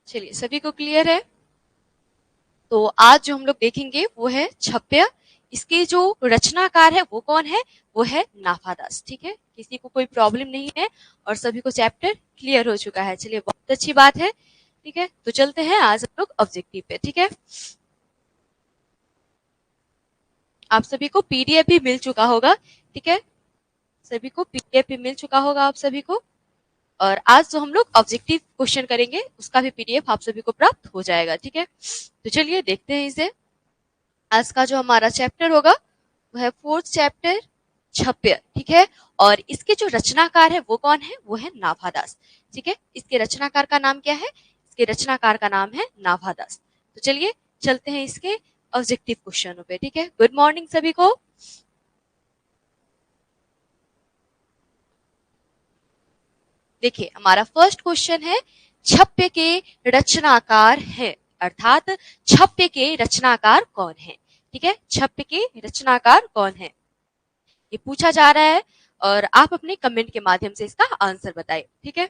चलिए, सभी को क्लियर है? तो आज जो हम लोग देखेंगे वो है छप्य। इसके जो रचनाकार है वो कौन है? वो है नाभादास। ठीक है, किसी को कोई प्रॉब्लम नहीं है और सभी को चैप्टर क्लियर हो चुका है। चलिए, बहुत अच्छी बात है। ठीक है, तो चलते हैं आज हम लोग ऑब्जेक्टिव पे। ठीक है, आप सभी को पीडीएफ भी मिल चुका होगा। ठीक है, सभी को पीडीएफ भी मिल चुका होगा आप सभी को। और आज जो हम लोग ऑब्जेक्टिव क्वेश्चन करेंगे उसका भी पीडीएफ आप सभी को प्राप्त हो जाएगा। ठीक है, तो चलिए देखते हैं इसे। आज का जो हमारा चैप्टर होगा वो है फोर्थ चैप्टर, छप्य। ठीक है, और इसके जो रचनाकार है वो कौन है? वो है नाभादास। ठीक है, इसके रचनाकार का नाम क्या है? इसके रचनाकार का नाम है नाभादास। तो चलिए चलते हैं इसके ऑब्जेक्टिव क्वेश्चनों पे। ठीक है, गुड मॉर्निंग सभी को। देखिए, हमारा फर्स्ट क्वेश्चन है, छप्य के रचनाकार है, अर्थात छप्य के रचनाकार कौन है? ठीक है, छप्य के रचनाकार कौन है, ये पूछा जा रहा है और आप अपने कमेंट के माध्यम से इसका आंसर बताएं। ठीक है,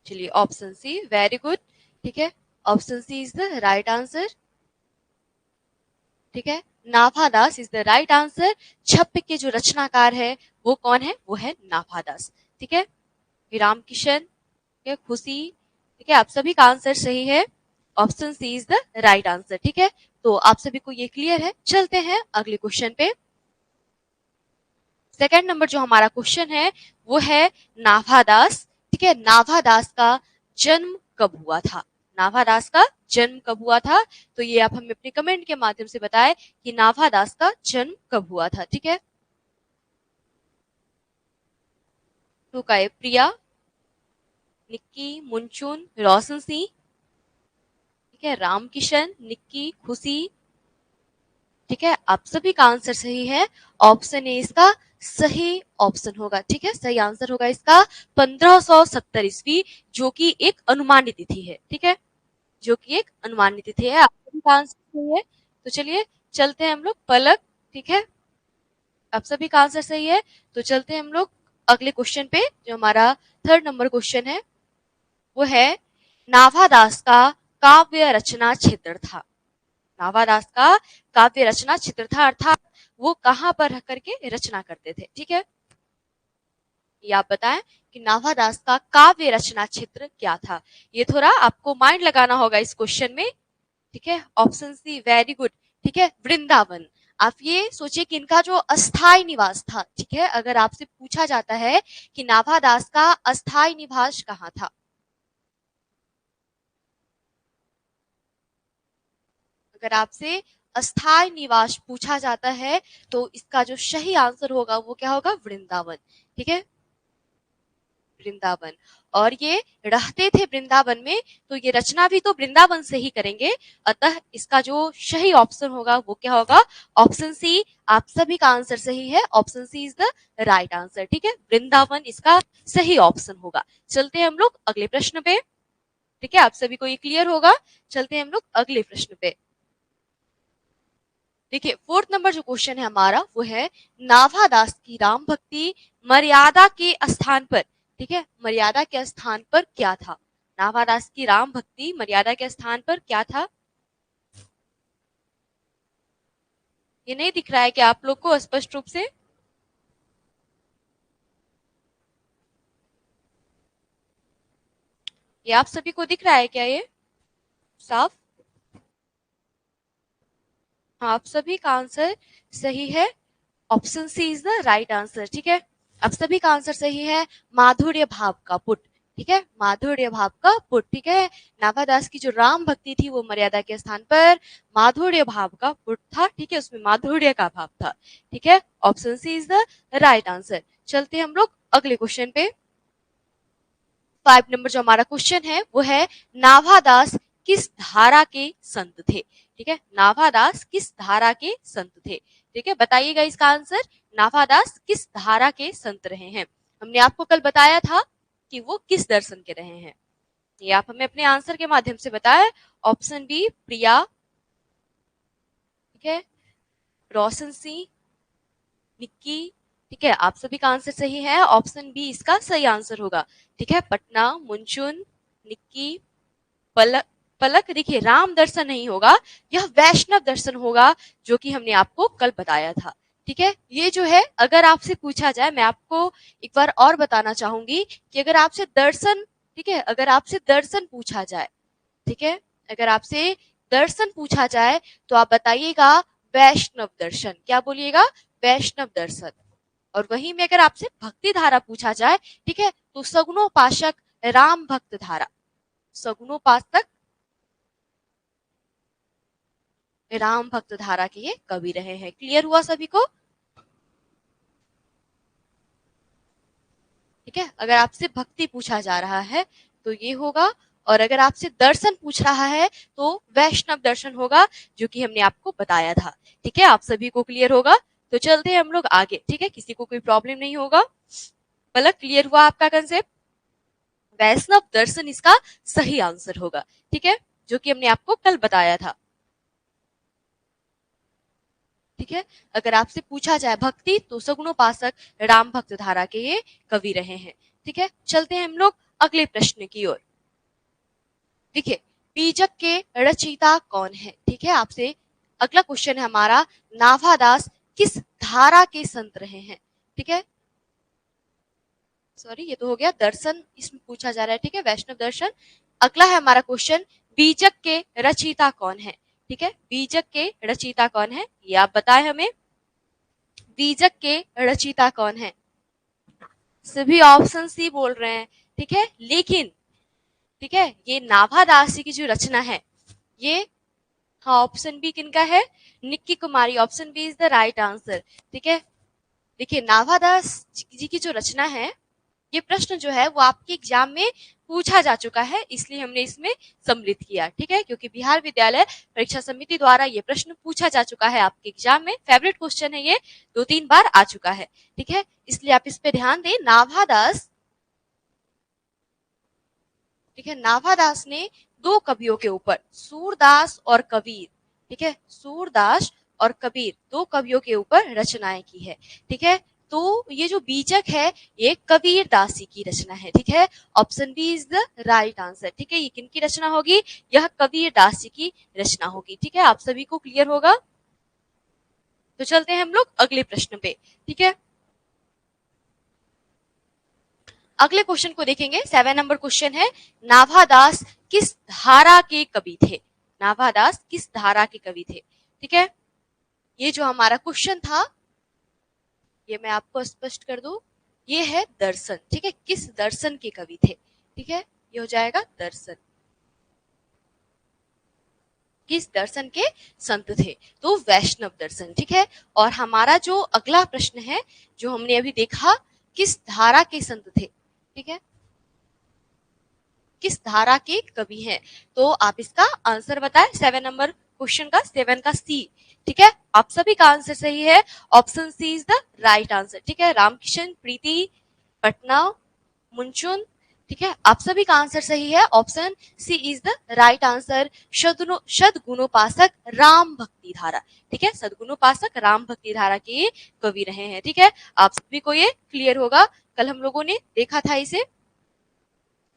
चलिए ऑप्शन सी, वेरी गुड। ठीक है, option C is the right answer. ठीक है, Nabhadas is the right answer. छप्य के जो रचनाकार है वो कौन है? वो है नाभादास। ठीक है, विराम किशन, ठीक है, खुशी, ठीक है, आप सभी का आंसर सही है। Option C is the right answer. ठीक है, तो आप सभी को ये क्लियर है। चलते हैं अगले क्वेश्चन पे। सेकंड नंबर जो हमारा क्वेश्चन है वो है नाभादास। ठीक है, नाभादास का जन्म कब हुआ था? नाभादास का जन्म कब हुआ था? तो ये आप हमें अपने कमेंट के माध्यम से बताएं कि नाभादास का जन्म कब हुआ था। ठीक है, तो का है प्रिया, निक्की, मुनचुन, रोशन सिंह, ठीक है, रामकिशन, निक्की, खुशी। ठीक है, आप सभी का आंसर सही है। ऑप्शन ए इसका सही ऑप्शन होगा। ठीक है, सही आंसर होगा इसका 1570 ईस्वी, जो कि एक अनुमानित तिथि है। ठीक है, जो कि एक अनुमानित तिथि है। आप सभी का आंसर सही है। तो चलिए चलते हैं हम लोग पलक। ठीक है, आप सभी का आंसर सही है। तो चलते हैं हम लोग अगले क्वेश्चन पे। जो हमारा थर्ड नंबर क्वेश्चन है वो है, नाभादास का काव्य रचना क्षेत्र था। नाभादास का काव्य रचना क्षेत्र था, अर्थात वो कहां पर रह करके रचना करते थे। ठीक है, ये आप बताएं कि नाभादास का काव्य रचना क्षेत्र क्या था। ये थोड़ा आपको माइंड लगाना होगा इस क्वेश्चन में। ठीक है, ऑप्शन सी, वेरी गुड। ठीक है, वृंदावन। आप ये सोचिए कि इनका जो अस्थाई निवास था। ठीक है, अगर आपसे पूछा जाता है कि नाभादास का अस्थाई निवास कहाँ था, अगर आपसे अस्थाई निवास पूछा जाता है तो इसका जो सही आंसर होगा वो क्या होगा? वृंदावन। ठीक है, वृंदावन। और ये रहते थे वृंदावन में, तो ये रचना भी तो वृंदावन से ही करेंगे। अतः इसका जो सही ऑप्शन होगा वो क्या होगा? Option C. आप सभी का आंसर सही है। Option C is the right answer. ठीक है, वृंदावन इसका सही ऑप्शन होगा। चलते हैं हम लोग अगले प्रश्न पे। ठीक है, आप सभी को ये क्लियर होगा। चलते हैं हम लोग अगले प्रश्न पे। देखिए, फोर्थ नंबर जो क्वेश्चन है हमारा वो है, नाभादास की राम भक्ति मर्यादा के स्थान पर, ठीक है, मर्यादा के स्थान पर क्या था? नाभादास की राम भक्ति मर्यादा के स्थान पर क्या था? ये नहीं दिख रहा है क्या आप लोग को स्पष्ट रूप से? ये आप सभी को दिख रहा है क्या ये साफ? हाँ, आप सभी का आंसर सही है। Option C is the right answer. ठीक है, आप सभी का आंसर सही है। माधुर्य भाव का पुट। ठीक है, माधुर्य भाव का पुट। ठीक है, नाभादास की जो राम भक्ति थी वो मर्यादा के स्थान पर माधुर्य भाव का पुट था। ठीक है, उसमें माधुर्य का भाव था। ठीक है, option C is the right answer. चलते हैं हम लोग अगले क्वेश्चन पे। 5 नंबर जो हमारा क्वेश्चन है वो है, नाभादास किस धारा के संत थे? ठीक है, नाभादास किस धारा के संत थे? ठीक है, बताइएगा इसका आंसर। नाभादास किस धारा के संत रहे हैं? हमने आपको कल बताया था कि वो किस दर्शन के रहे हैं। ये आप हमें अपने आंसर के माध्यम से बताएं। ऑप्शन बी, प्रिया, ठीक है, रोशन सिंह, निक्की, ठीक है, आप सभी का आंसर सही है, ऑप्शन बी इसका सही आंसर होगा। ठीक है, पटना, मुनचुन, निक्की, पलक। पलक देखिए राम दर्शन नहीं होगा, यह वैष्णव दर्शन होगा, जो कि हमने आपको कल बताया था। ठीक है, ये जो है अगर आपसे पूछा जाए, मैं आपको एक बार और बताना चाहूंगी कि अगर आपसे दर्शन, ठीक है, अगर आपसे दर्शन पूछा जाए, ठीक है, अगर आपसे दर्शन पूछा जाए तो आप बताइएगा वैष्णव दर्शन। क्या बोलिएगा? वैष्णव दर्शन। और वहीं में अगर आपसे भक्ति धारा पूछा जाए, ठीक है, तो सगुणोपासक राम भक्त धारा, सगुणोपासक राम भक्त धारा के ये कवि रहे हैं। क्लियर हुआ सभी को? ठीक है, अगर आपसे भक्ति पूछा जा रहा है तो ये होगा, और अगर आपसे दर्शन पूछ रहा है तो वैष्णव दर्शन होगा, जो कि हमने आपको बताया था। ठीक है, आप सभी को क्लियर होगा? तो चलते हैं हम लोग आगे। ठीक है, किसी को कोई प्रॉब्लम नहीं होगा। पलक, क्लियर हुआ आपका कंसेप्ट? वैष्णव दर्शन इसका सही आंसर होगा। ठीक है, जो कि हमने आपको कल बताया था। ठीक है, अगर आपसे पूछा जाए भक्ति तो सगुणोपासक राम भक्त धारा के ये कवि रहे हैं। ठीक है, चलते हैं हम लोग अगले प्रश्न की ओर। देखिए, बीजक के रचयिता कौन है? ठीक है, आपसे अगला क्वेश्चन है हमारा, नाभादास किस धारा के संत रहे हैं? ठीक है, सॉरी, ये तो हो गया दर्शन, इसमें पूछा जा रहा है। ठीक है, वैष्णव दर्शन। अगला है हमारा क्वेश्चन, बीजक के रचयिता कौन है? ठीक है, बीजक के रचयिता कौन है, ये आप बताएं हमें। बीजक के रचयिता कौन है? सभी ऑप्शन सी बोल रहे हैं। ठीक है, लेकिन ठीक है, ये नाभादास जी की जो रचना है, ये, हाँ, ऑप्शन बी किनका है? Nikki Kumari. Option B is the right answer. ठीक है, देखिए नाभादास जी की जो रचना है, ये प्रश्न जो है वो आपके एग्जाम में पूछा जा चुका है, इसलिए हमने इसमें सम्मिलित किया। ठीक है, क्योंकि बिहार विद्यालय परीक्षा समिति द्वारा ये प्रश्न पूछा जा चुका है आपके एग्जाम में, फेवरेट क्वेश्चन है ये, 2-3 बार आ चुका है। ठीक है, इसलिए आप इस पे ध्यान दें। नाभादास, ठीक है, नाभादास ने 2 कवियों के ऊपर, सूरदास और कबीर, ठीक है, सूरदास और कबीर 2 कवियों के ऊपर रचनाएं की है। ठीक है, तो ये जो बीजक है ये कबीर दासी की रचना है। ठीक है, option B is the right answer. ठीक है, ये किनकी रचना होगी? यह कबीर दासी की रचना होगी। ठीक है, आप सभी को क्लियर होगा? तो चलते हैं हम लोग अगले प्रश्न पे। ठीक है, अगले क्वेश्चन को देखेंगे। 7 नंबर क्वेश्चन है, नाभादास किस धारा के कवि थे? नाभादास किस धारा के कवि थे? ठीक है, ये जो हमारा क्वेश्चन था, ये मैं आपको स्पष्ट कर दूं, ये है दर्शन। ठीक है, किस दर्शन के कवि थे? ठीक है, ये हो जाएगा दर्शन, किस दर्शन के संत थे? तो वैष्णव दर्शन। ठीक है, और हमारा जो अगला प्रश्न है, जो हमने अभी देखा, किस धारा के संत थे? ठीक है, किस धारा के कवि हैं? तो आप इसका आंसर बताएं। 7 नंबर क्वेश्चन का 7 का सी। ठीक है, आप सभी का आंसर सही है, option C is the right answer. ठीक है, रामकिशन, प्रीति, पटना, मुनचुन। ठीक है, आप सभी का आंसर सही है, option C is the right answer. सदगुणोपासक राम भक्ति धारा। ठीक है, सदगुणोपासक राम भक्ति धारा के कवि रहे हैं। ठीक है, आप सभी को ये क्लियर होगा, कल हम लोगों ने देखा था इसे।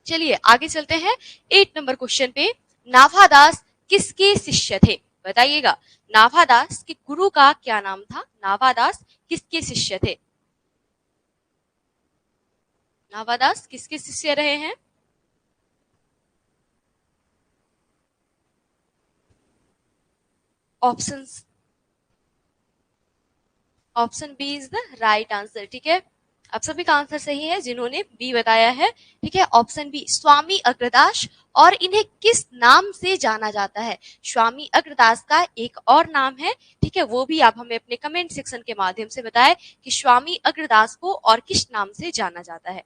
चलिए आगे चलते हैं 8 नंबर क्वेश्चन पे। नाभादास किसके शिष्य थे? बताइएगा, नाभादास के गुरु का क्या नाम था? नाभादास किसके शिष्य थे? नाभादास किसके शिष्य रहे हैं? Options, option B is the right answer. ठीक है, आप सभी का आंसर सही है जिन्होंने बी बताया है। ठीक है, ऑप्शन बी, स्वामी अग्रदास। और इन्हें किस नाम से जाना जाता है? स्वामी अग्रदास का एक और नाम है। ठीक है, वो भी आप हमें अपने कमेंट सेक्शन के माध्यम से बताएं कि स्वामी अग्रदास को और किस नाम से जाना जाता है।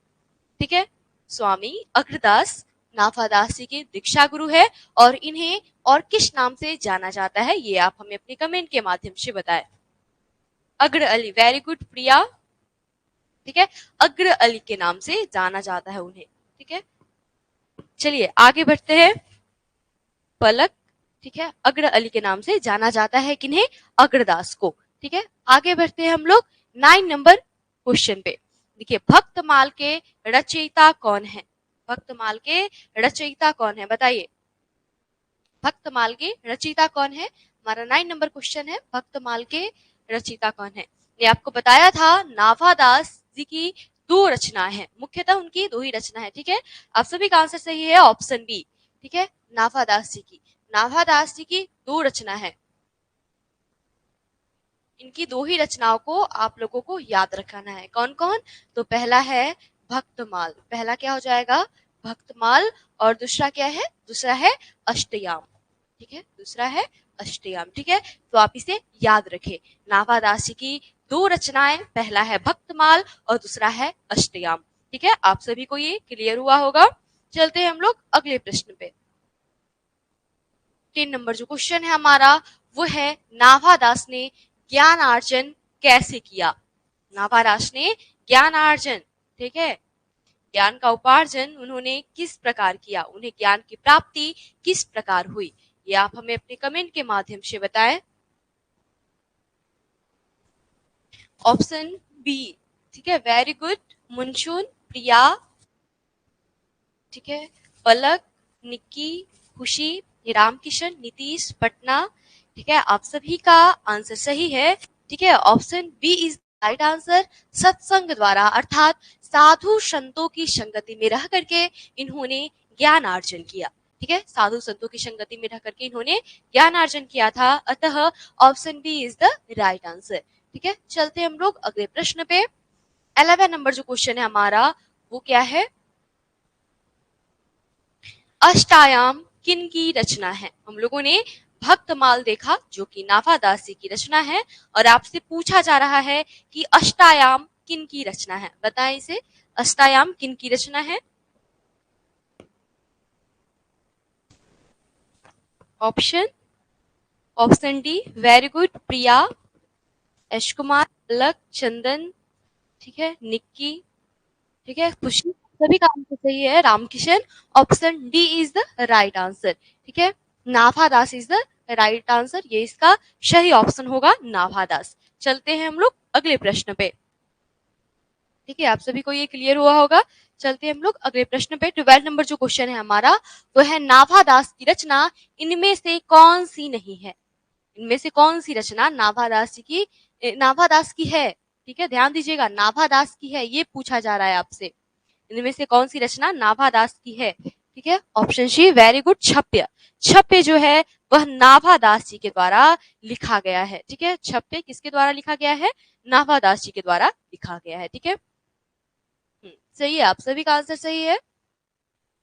ठीक है, स्वामी अग्रदास नाभादास जी के दीक्षा गुरु है, और इन्हें और किस नाम से जाना जाता है, ये आप हमें अपने कमेंट के माध्यम से बताएं। अग्र अली, वेरी गुड प्रिया। ठीक है, अग्र अली के नाम से जाना जाता है उन्हें। ठीक है, चलिए आगे बढ़ते हैं। पलक, ठीक है, अग्र अली के नाम से जाना जाता है किन्हें? अग्रदास को। ठीक है, आगे बढ़ते हैं हम लोग 9 नंबर क्वेश्चन पे। देखिए, भक्तमाल के रचयिता कौन है? भक्तमाल के रचयिता कौन है, बताइए। भक्तमाल के रचयिता कौन है? हमारा 9 नंबर क्वेश्चन है, भक्तमाल के रचयिता कौन है? ये आपको बताया था, नाभादास जी की 2 रचना है, मुख्यतः उनकी 2 ही रचना है। ठीक है, आप सभी का आंसर सही है, ऑप्शन बी। ठीक है, नाभादास जी की 2 रचना है। इनकी 2 ही रचनाओं को आप लोगों को याद रखना है। कौन कौन? तो पहला है भक्तमाल, पहला क्या हो जाएगा? भक्तमाल। और दूसरा क्या है? दूसरा है अष्टयाम। ठीक है, दूसरा है अष्टयाम। ठीक है, तो आप इसे याद रखें। नाभादास जी की 2 रचनाएं, पहला है भक्तमाल और दूसरा है अष्टयाम। ठीक है, आप सभी को ये क्लियर हुआ होगा। चलते हैं हम लोग अगले प्रश्न पे। 3 नंबर जो क्वेश्चन है हमारा, वो है नाभादास ने ज्ञानार्जन कैसे किया? नाभादास ने ज्ञानार्जन, ठीक है, ज्ञान का उपार्जन उन्होंने किस प्रकार किया? उन्हें ज्ञान की प्राप्ति किस प्रकार हुई? ये आप हमें अपने कमेंट के माध्यम से बताएं। ऑप्शन बी, ठीक है, वेरी गुड, मुनचुन, प्रिया, ठीक है, पलक, निक्की, खुशी, रामकिशन, नीतीश, पटना। ठीक है, आप सभी का आंसर सही है। ठीक है, option B is right answer. सत्संग द्वारा अर्थात साधु संतों की संगति में रह करके इन्होंने ज्ञान अर्जन किया। ठीक है, साधु संतों की संगति में रह करके इन्होंने ज्ञान अर्जन किया था, अतः option B is the right answer. ठीक है, चलते हम लोग अगले प्रश्न पे। 11 नंबर जो क्वेश्चन है हमारा, वो क्या है? अष्टायाम किन की रचना है? हम लोगों ने भक्तमाल देखा, जो कि नाभादास जी की रचना है, और आपसे पूछा जा रहा है कि अष्टायाम किन की रचना है। बताएं इसे, अष्टायाम किन की रचना है? ऑप्शन डी, वेरी गुड, प्रिया, यश कुमार, पलक, चंदन, ठीक है, निक्की, ठीक है, खुशी, सभी का आंसर सही है, Ramkishan. Option D is the right answer. ठीक है, Nabhadas is the right answer, ये इसका सही ऑप्शन होगा, नाभादास। चलते हैं हम लोग अगले प्रश्न पे। ठीक है, आप सभी को ये क्लियर हुआ होगा। चलते हैं हम लोग अगले प्रश्न पे। 12 नंबर जो क्वेश्चन है हमारा, वो है नाभादास की रचना इनमें से कौन सी नहीं है? इनमें से कौन सी रचना नाभादास की है? ठीक है, ध्यान दीजिएगा, नाभादास की है, ये पूछा जा रहा है आपसे। इनमें से कौन सी रचना नाभादास की है? ठीक है, ऑप्शन सी, वेरी गुड, छप्य। छप्य जो है वह नाभादास जी के द्वारा लिखा गया है। ठीक है, छप्य किसके द्वारा लिखा गया है? नाभादास जी के द्वारा लिखा गया है। ठीक है, सही है, आप सभी का आंसर सही है।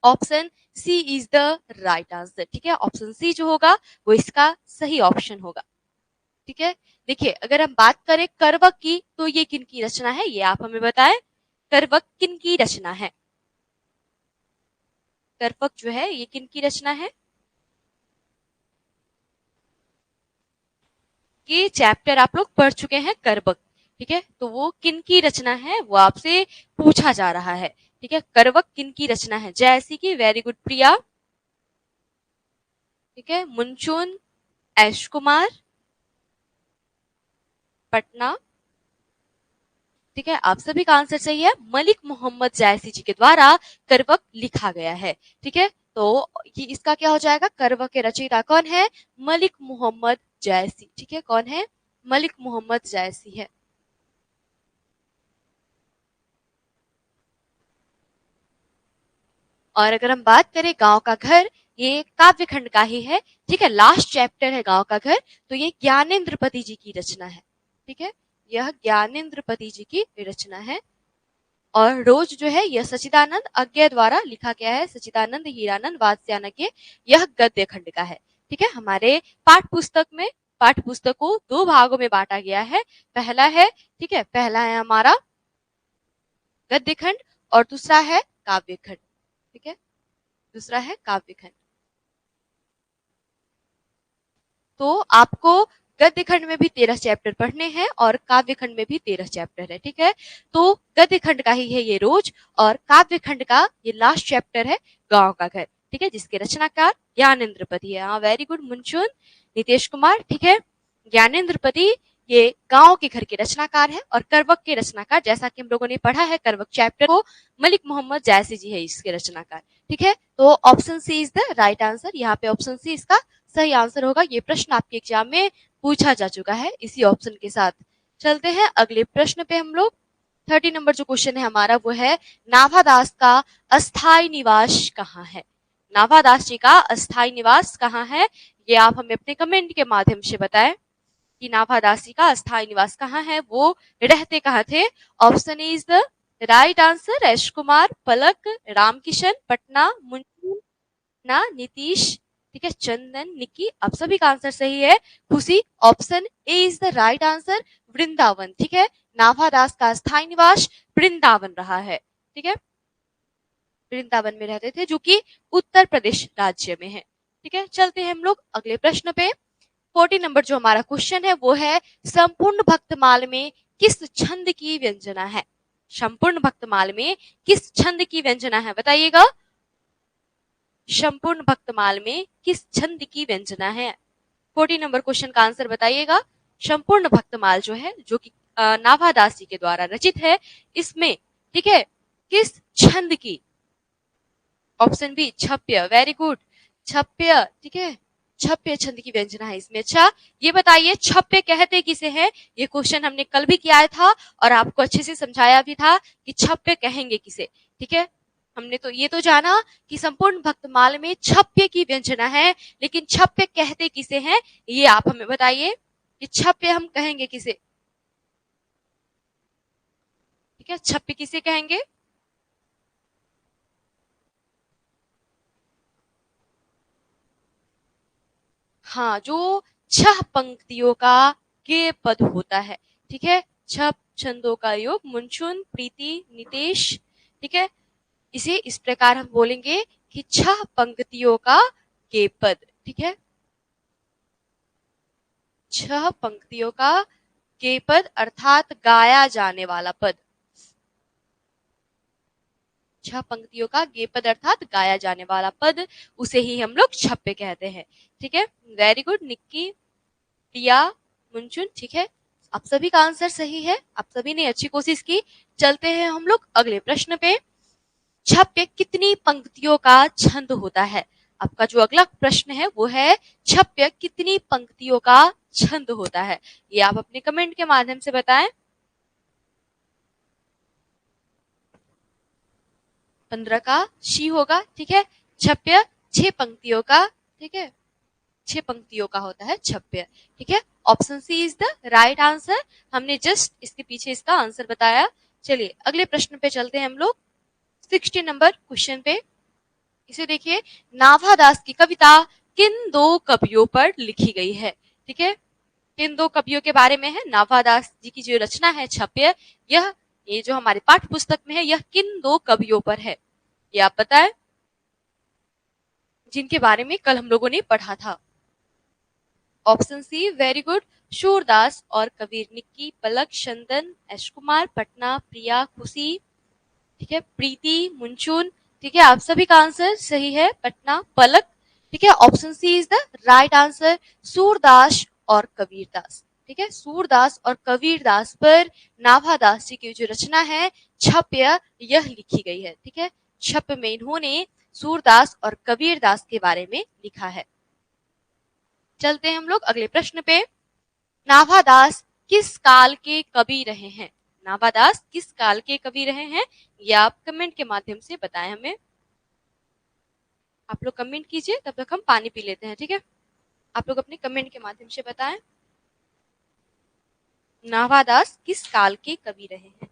Option C is the right answer. ठीक है, ऑप्शन सी जो होगा वो इसका सही ऑप्शन होगा। ठीक है, देखिए, अगर हम बात करें करवक की, तो ये किन की रचना है, ये आप हमें बताएं। करवक किन की रचना है? करवक जो है ये किन की रचना है? ये चैप्टर आप लोग पढ़ चुके हैं, करवक। ठीक है, तो वो किन की रचना है वो आपसे पूछा जा रहा है। ठीक है, करवक किन की रचना है? जैसी की, वेरी गुड, प्रिया, ठीक है, मुनचुन, ऐश कुमार, पटना। ठीक है, आप सभी का आंसर सही है, मलिक मोहम्मद जायसी जी के द्वारा करवक लिखा गया है। ठीक है, तो ये इसका क्या हो जाएगा? करवक के रचयिता कौन है? मलिक मोहम्मद जायसी। ठीक है, कौन है? मलिक मोहम्मद जायसी है। और अगर हम बात करें गांव का घर, ये काव्य खंड का ही है। ठीक है, लास्ट चैप्टर है गांव का घर, तो ये ज्ञानेन्द्रपति जी की रचना है। ठीक है, यह ज्ञानेन्द्रपति जी की रचना है। और रोज जो है यह सचिदानंद अज्ञे द्वारा लिखा गया है। सचिदानंद हीरानंद वात्स्यायन, यह गद्य खंड का है। ठीक है, हमारे पाठ पुस्तक को 2 भागों में बांटा गया है। पहला है, ठीक है, पहला है हमारा गद्य खंड और दूसरा है काव्य खंड। ठीक है, दूसरा है काव्य खंड। तो आपको गद्य खंड में भी 13 चैप्टर पढ़ने हैं और काव्य खंड में भी 13 चैप्टर है। ठीक है, तो गद्य खंड का ही है ये रोज, और काव्य खंड का ये लास्ट चैप्टर है गांव का घर। ठीक है, जिसके रचनाकार ज्ञानेन्द्रपति है। हाँ, वेरी गुड, मुनचुन, नितेश कुमार। ठीक है, ज्ञानेन्द्रपति ये गांव के घर के रचनाकार है और करवक के रचनाकार, जैसा कि हम लोगों ने पढ़ा है करवक चैप्टर को, मलिक मोहम्मद जायसी जी है इसके रचनाकार। ठीक है, तो option C is the right answer. यहाँ पे ऑप्शन सी इसका सही आंसर होगा। ये प्रश्न आपके एग्जाम में पूछा जा चुका है इसी ऑप्शन के साथ। चलते हैं अगले प्रश्न पे हम लोग। 30 नंबर जो क्वेश्चन है हमारा वो है, नाभादास का अस्थायी निवास कहाँ है? नाभादास जी का अस्थायी निवास कहाँ है? ये आप हमें अपने कमेंट के माध्यम से बताएं कि नाभादास जी का अस्थायी निवास कहाँ है, वो रहते कहाँ थे। Option is the right answer. Raj Kumar, Palak, Ramkishan, Patna, Munna, Nitish, ठीक है, चंदन, निक्की, आप सभी का आंसर सही है। खुशी, option A is the right answer, Vrindavan. ठीक है, नाभादास का स्थायी निवास वृंदावन रहा है। ठीक है, वृंदावन में रहते थे, जो कि उत्तर प्रदेश राज्य में है। ठीक है, चलते हैं हम लोग अगले प्रश्न पे। 40 नंबर जो हमारा क्वेश्चन है वो है, संपूर्ण भक्तमाल में किस छंद की व्यंजना है? संपूर्ण भक्तमाल में किस छंद की व्यंजना है, बताइएगा। संपूर्ण भक्तमाल में किस छंद की व्यंजना है? 40 नंबर क्वेश्चन का आंसर बताइएगा। संपूर्ण भक्तमाल जो है, जो कि नाभादास जी के द्वारा रचित है, इसमें ठीक है किस छंद की? ऑप्शन बी छप्य, वेरी गुड, छप्य। ठीक है, छप्य छंद की व्यंजना है इसमें। अच्छा, ये बताइए छप्य कहते किसे हैं? ये क्वेश्चन हमने कल भी किया था और आपको अच्छे से समझाया भी था कि छप्य कहेंगे किसे। ठीक है, हमने तो ये तो जाना कि संपूर्ण भक्तमाल में छप्य की व्यंजना है, लेकिन छप्य कहते किसे हैं, ये आप हमें बताइए कि छप्य हम कहेंगे किसे। ठीक है, छप्य किसे कहेंगे? हाँ, जो 6 पंक्तियों का के पद होता है। ठीक है, 6 छंदों का योग, मुनचुन, प्रीति, नितेश। ठीक है, इसे इस प्रकार हम बोलेंगे कि 6 पंक्तियों का के पद। ठीक है, 6 पंक्तियों का के पद अर्थात गाया जाने वाला पद। 6 पंक्तियों का गे पद अर्थात गाया जाने वाला पद, उसे ही हम लोग छप्पे कहते हैं। ठीक है, वेरी गुड निक्की, प्रिया, मुंचुन। ठीक है, आप सभी का आंसर सही है, आप सभी ने अच्छी कोशिश की। चलते हैं हम लोग अगले प्रश्न पे। छप्य कितनी पंक्तियों का छंद होता है? आपका जो अगला प्रश्न है वो है, छप्य कितनी पंक्तियों का छंद होता है? ये आप अपने कमेंट के माध्यम से बताएं। 15 का शी होगा। ठीक है, छप्य 6 पंक्तियों का, ठीक है, 6 पंक्तियों का होता है छप्य। ठीक है, option C is the right answer. हमने जस्ट इसके पीछे इसका आंसर बताया। चलिए अगले प्रश्न पे चलते हैं हम लोग, 60 नंबर क्वेश्चन पे। इसे देखिए, नाभादास की कविता किन 2 कवियों पर लिखी गई है? ठीक है, किन 2 कवियों के बारे में है? नाभादास जी की जो रचना है छप्य, यह ये जो हमारे पाठ्य पुस्तक में है, यह किन 2 कवियों पर है? ये आप बताएं, जिनके बारे में कल हम लोगों ने पढ़ा था। Option C, very good, Surdas और कबीर, निक्की, पलक, चंदन, एश कुमार, पटना, प्रिया, खुशी, ठीक है, प्रीति, मुंचुन। ठीक है, आप सभी का आंसर सही है, पटना, पलक। ठीक है, option C is the right answer, Surdas और कबीरदास। ठीक है, सूरदास और कबीरदास पर नाभादास जी की जो रचना है छप्य, यह लिखी गई है। ठीक है, छप्य में इन्होंने सूरदास और कबीरदास के बारे में लिखा है। चलते हैं हम लोग अगले प्रश्न पे। नाभादास किस काल के कवि रहे हैं? नाभादास किस काल के कवि रहे हैं, ये आप कमेंट के माध्यम से बताएं हमें। आप लोग कमेंट कीजिए, तब तक हम पानी पी लेते हैं। ठीक है, आप लोग अपने कमेंट के माध्यम से बताएं, नाभादास किस काल के कवि रहे हैं?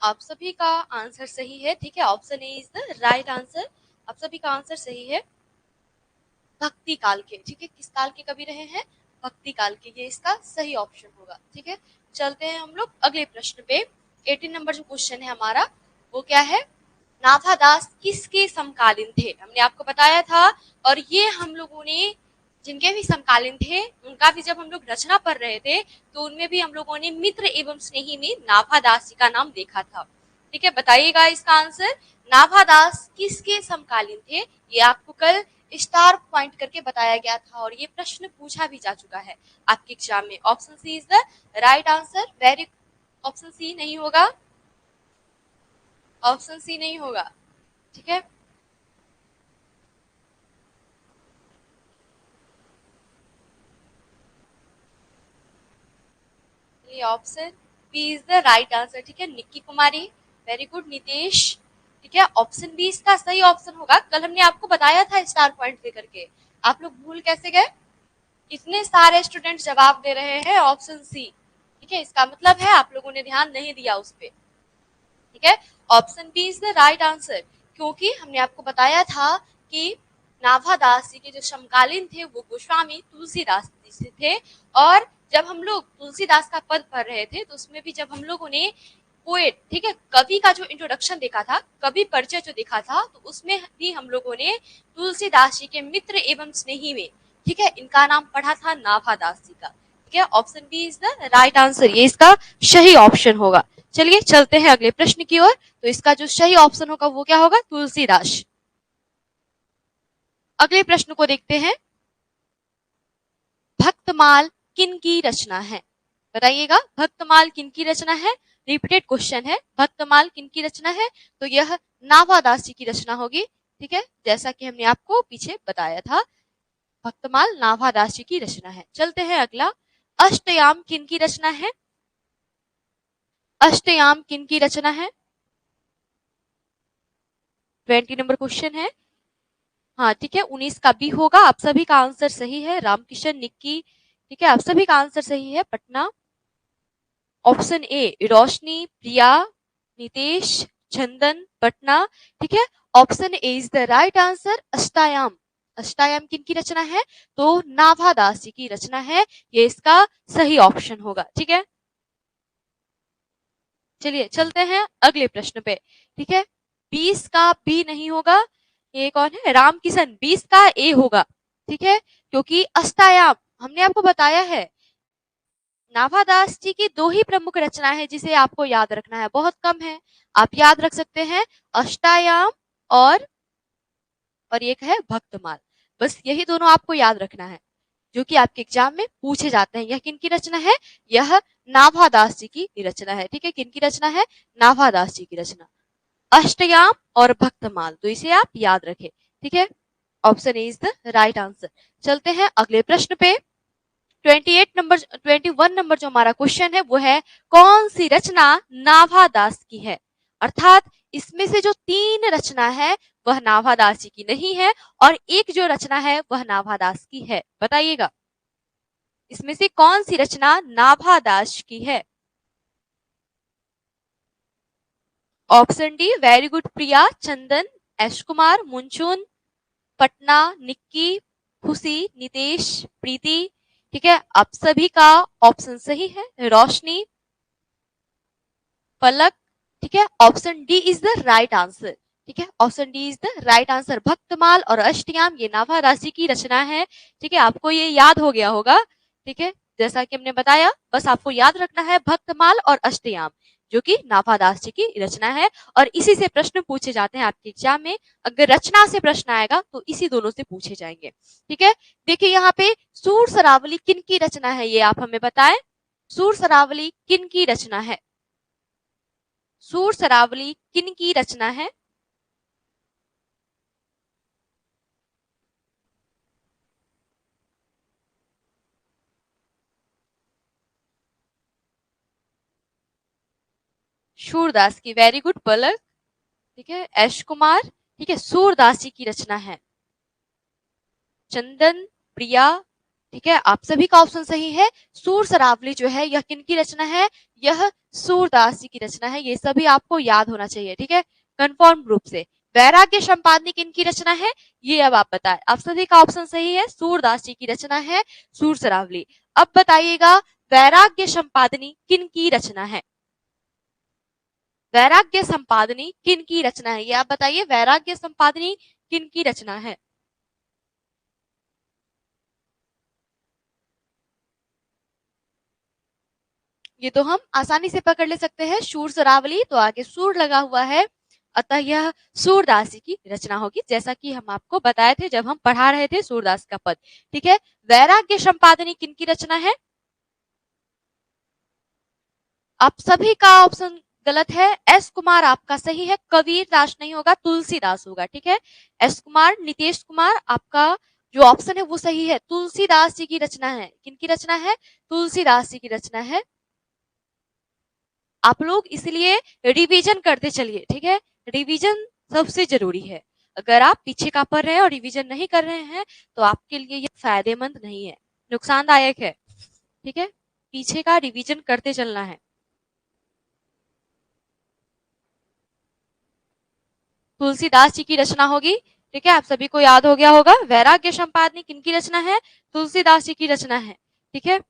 आप सभी का आंसर सही है। ठीक है, option A is the right answer. आप सभी का आंसर सही है, भक्ति काल के। ठीक है, किस काल के कवि रहे हैं? भक्ति काल के, ये इसका सही ऑप्शन होगा। ठीक है, चलते हैं हम लोग अगले प्रश्न पे। 18 नंबर जो क्वेश्चन है हमारा वो क्या है, नाभादास किसके समकालीन थे? हमने आपको बताया था, और ये हम लोगों ने जिनके भी समकालीन थे उनका भी जब हम लोग रचना पढ़ रहे थे तो उनमें भी हम लोगों ने मित्र एवं स्नेही में नाभादास जी का नाम देखा था। ठीक है, बताइएगा इसका आंसर। नाभादास किसके समकालीन थे? ये आपको कल स्टार पॉइंट करके बताया गया था और ये प्रश्न पूछा भी जा चुका है आपके एग्जाम में। Option C is the right answer. Very, option C नहीं होगा, ऑप्शन सी नहीं होगा। ठीक है, ये option B is the right answer. ठीक है, निक्की कुमारी, वेरी गुड। नितेश, ठीक है, ऑप्शन बी इसका सही ऑप्शन होगा। कल हमने आपको बताया था स्टार पॉइंट दे करके, आप लोग भूल कैसे गए? इतने सारे स्टूडेंट जवाब दे रहे हैं ऑप्शन सी। ठीक है, इसका मतलब है आप लोगों ने ध्यान नहीं दिया उस पर। ठीक है, option B is the right answer, क्योंकि हमने आपको बताया था कि नाभादास जी के जो समकालीन थे वो गोस्वामी तुलसीदास जी से थे। और जब हम लोग तुलसीदास का पद पढ़ रहे थे तो उसमें भी जब हम लोगों ने पोएट, ठीक है, कवि का जो इंट्रोडक्शन देखा था, कवि परिचय जो देखा था, तो उसमें भी हम लोगों ने तुलसीदास जी के मित्र एवं स्नेही में, ठीक है, इनका नाम पढ़ा था नाभादास जी का। ठीक है, option B is the right answer, ये इसका सही ऑप्शन होगा। चलिए चलते हैं अगले प्रश्न की ओर। तो इसका जो सही ऑप्शन होगा वो क्या होगा? तुलसीदास। अगले प्रश्न को देखते हैं। भक्तमाल किन की रचना है? बताइएगा, भक्तमाल किन की रचना है? रिपीटेड क्वेश्चन है, भक्तमाल किन की रचना है? तो यह नाभादास जी की रचना होगी। ठीक है, जैसा कि हमने आपको पीछे बताया था, भक्तमाल नाभादास जी की रचना है। चलते हैं अगला। अष्टयाम किन की रचना है? अष्टयाम किन की रचना है? 20 नंबर क्वेश्चन है। हाँ ठीक है, 19 का बी होगा। आप सभी का आंसर सही है। रामकिशन, निक्की, ठीक है, आप सभी का आंसर सही है। पटना। Option A Roshni, Priya, Nitesh, Chandan, Patna. ठीक है, option A is the right answer. Ashtayam, Ashtayam किन की रचना है? तो नाभादास जी की रचना है, ये इसका सही ऑप्शन होगा। ठीक है, चलिए चलते हैं अगले प्रश्न पे। ठीक है, 20 का बी नहीं होगा, ये कौन है? रामकिशन। 20 का ए होगा। ठीक है, क्योंकि अष्टायाम हमने आपको बताया है, नाभादास जी की दो ही प्रमुख रचना है जिसे आपको याद रखना है, बहुत कम है, आप याद रख सकते हैं, अष्टायाम और एक है भक्तमाल। बस यही दोनों आपको याद रखना है जो कि आपके एग्जाम में पूछे जाते हैं। यह किन की रचना है? यह नाभादास जी की रचना है। ठीक है, किन की रचना है? नाभादास जी की रचना, अष्टयाम और भक्तमाल, तो इसे आप याद रखें। ठीक है, option A is the right answer. चलते हैं अगले प्रश्न पे। 21 नंबर जो हमारा क्वेश्चन है वो है, कौन सी रचना नाभादास की है? अर्थात इसमें से जो 3 रचना है वह नाभादास जी की नहीं है और एक जो रचना है वह नाभादास की है। बताइएगा, इसमें से कौन सी रचना नाभादास की है? ऑप्शन डी वेरी गुड, प्रिया, चंदन, एश कुमार, मुंचुन, पटना, निक्की, खुशी, नितेश, प्रीति। ठीक है, आप सभी का ऑप्शन सही है। रोशनी, पलक। ठीक है, option D is the right answer. ठीक है, option D is the right answer. Bhaktamal और अष्टयाम ये नाभादास जी की रचना है। ठीक है, आपको ये याद हो गया होगा। ठीक है, जैसा कि हमने बताया, बस आपको याद रखना है भक्तमाल और अष्टयाम जो कि नाभादास जी की रचना है और इसी से प्रश्न पूछे जाते हैं आपके एग्जाम में। अगर रचना से प्रश्न आएगा तो इसी दोनों से पूछे जाएंगे। ठीक है, देखिए यहाँ पे सूर सरावली किन की रचना है, ये आप हमें बताएं। सूर सरावली किन की रचना है? सूर सरावली किन की रचना है? सूरदास की, वेरी गुड पलक। ठीक है, एश कुमार, ठीक है, सूरदास जी की रचना है। चंदन, प्रिया, ठीक है, आप सभी का ऑप्शन सही है। सूर सरावली जो है यह किन की रचना है? यह सूरदास जी की रचना है। ये सभी आपको याद होना चाहिए। ठीक है, कंफर्म रूप से। वैराग्य संपादनी किनकी रचना है, ये अब आप बताएं। आप सभी का ऑप्शन सही है, सूरदास जी की रचना है सूर सरावली। अब बताइएगा वैराग्य संपादनी किनकी रचना है, वैराग्य संपादनी किनकी रचना है, ये आप बताइए, वैराग्य संपादनी किनकी रचना है। ये तो हम आसानी से पकड़ ले सकते हैं, सूर सरावली, तो आगे सूर लगा हुआ है, अतः यह सूरदास जी की रचना होगी, जैसा कि हम आपको बताए थे जब हम पढ़ा रहे थे सूरदास का पद। ठीक है, वैराग्य संपादनी किनकी रचना है, आप सभी का ऑप्शन गलत है, एस कुमार आपका सही है, कबीर दास नहीं होगा, तुलसीदास होगा। ठीक है, एस कुमार, नितेश कुमार, आपका जो ऑप्शन है वो सही है, तुलसीदास जी की रचना है। किनकी रचना है, तुलसीदास जी की रचना है। आप लोग इसलिए रिवीजन करते चलिए, ठीक है, रिवीजन सबसे जरूरी है। अगर आप पीछे का पढ़ रहे हैं और रिवीजन नहीं कर रहे हैं तो आपके लिए ये फायदेमंद नहीं है, नुकसानदायक है। ठीक है, पीछे का रिवीजन करते चलना है। तुलसीदास जी की रचना होगी। ठीक है, आप सभी को याद हो गया होगा, वैराग्य संपादनी किनकी रचना है, तुलसीदास जी की रचना है। ठीक है,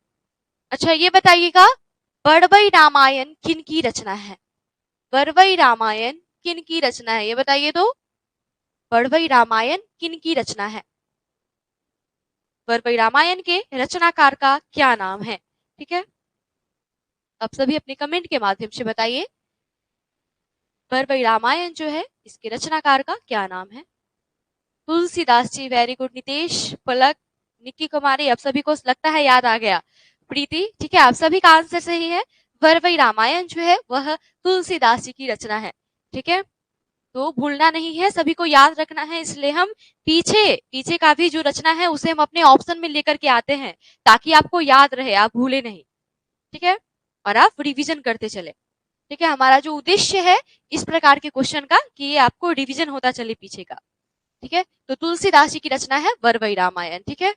अच्छा ये बताइएगा बड़बई रामायण किनकी रचना है, बड़बई रामायण किनकी रचना है, ये बताइए तो, बड़बई रामायण किनकी रचना है, बड़बई रामायण के रचनाकार का क्या नाम है। ठीक है, आप सभी अपने कमेंट के माध्यम से बताइए बड़बई रामायण जो है इसके रचनाकार का क्या नाम है। Tulsidas ji, very good. नितेश, पलक, निक्की कुमारी, आप सभी को लगता है याद आ गया। प्रीति, ठीक है, आप सभी का आंसर सही है, बड़बई रामायण जो है वह तुलसीदास जी की रचना है। ठीक है, तो भूलना नहीं है, सभी को याद रखना है, इसलिए हम पीछे पीछे का भी जो रचना है उसे हम अपने ऑप्शन में लेकर के आते हैं ताकि आपको याद रहे, आप भूले नहीं। ठीक है, और आप रिवीजन करते चले। ठीक है, हमारा जो उद्देश्य है इस प्रकार के क्वेश्चन का कि ये आपको रिवीजन होता चले पीछे का। ठीक है, तो तुलसीदास जी की रचना है बड़बई रामायण। ठीक है,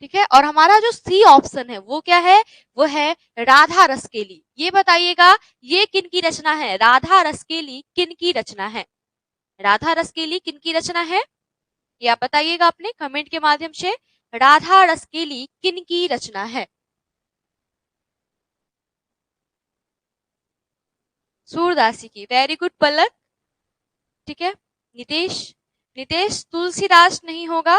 ठीक है, और हमारा जो सी ऑप्शन है वो क्या है, वो है राधा रसकेली। ये बताइएगा ये किनकी रचना है, राधा रसकेली किनकी रचना है, राधा रसकेली किनकी रचना है, ये आप बताइएगा अपने कमेंट के माध्यम से, राधा रसकेली किनकी रचना है। सूरदास जी की, वेरी गुड पलक। ठीक है, नितेश, नितेश तुलसीदास नहीं होगा,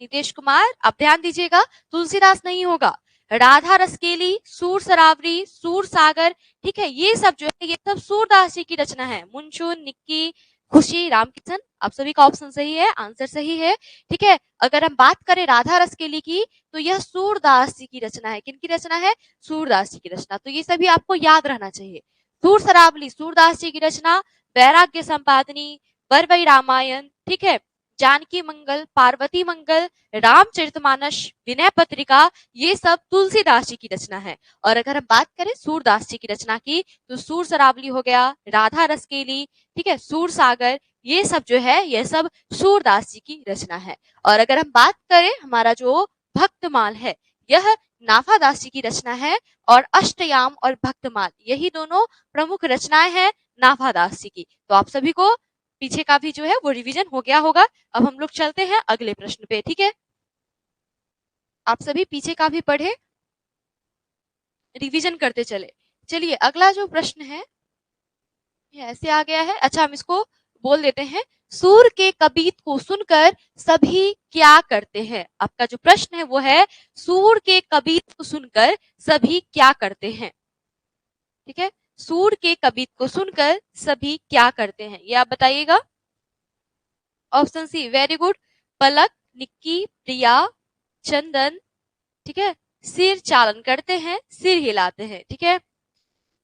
नितेश कुमार आप ध्यान दीजिएगा, तुलसीदास नहीं होगा, राधा रसकेली, सूर सरावरी, सूर सागर, ठीक है, ये सब जो है ये सब सूरदास जी की रचना है। मुंशुन, निक्की, खुशी, रामकिशन, आप सभी का ऑप्शन सही है, आंसर सही है। ठीक है, अगर हम बात करें राधा रसकेली की तो यह सूरदास जी की रचना है। किनकी रचना है, सूरदास जी की रचना, तो ये सभी आपको याद रहना चाहिए। सूर सरावली सूरदास जी की रचना, वैराग्य संपादनी, बड़बई रामायण, ठीक है, जानकी मंगल, पार्वती मंगल, रामचरितमानस, विनय पत्रिका, ये सब तुलसीदास जी की रचना है। और अगर हम बात करें सूरदास जी की रचना की तो सूर सरावली हो गया, राधा रसकेली, ठीक है, सूर सागर, ये सब जो है ये सब सूरदास जी की रचना है। और अगर हम बात करें हमारा जो भक्तमाल है यह नाभादास जी की रचना है, और अष्टयाम और भक्तमाल यही दोनों प्रमुख रचनाएं हैं नाभादास जी की। तो आप सभी को पीछे का भी जो है वो रिवीजन हो गया होगा। अब हम लोग चलते हैं अगले प्रश्न पे। ठीक है, आप सभी पीछे का भी पढ़े, रिवीजन करते चले। चलिए अगला जो प्रश्न है ये ऐसे आ गया है, अच्छा हम इसको बोल देते हैं, सूर के कबीत को सुनकर सभी क्या करते हैं। आपका जो प्रश्न है वो है सूर के कबीत को सुनकर सभी क्या करते हैं। ठीक है, सूर के कबीत को सुनकर सभी क्या करते हैं, ये आप बताइएगा। ऑप्शन सी, वेरी गुड, पलक, निक्की, प्रिया, चंदन, ठीक है, सिर चालन करते हैं, सिर हिलाते हैं। ठीक है,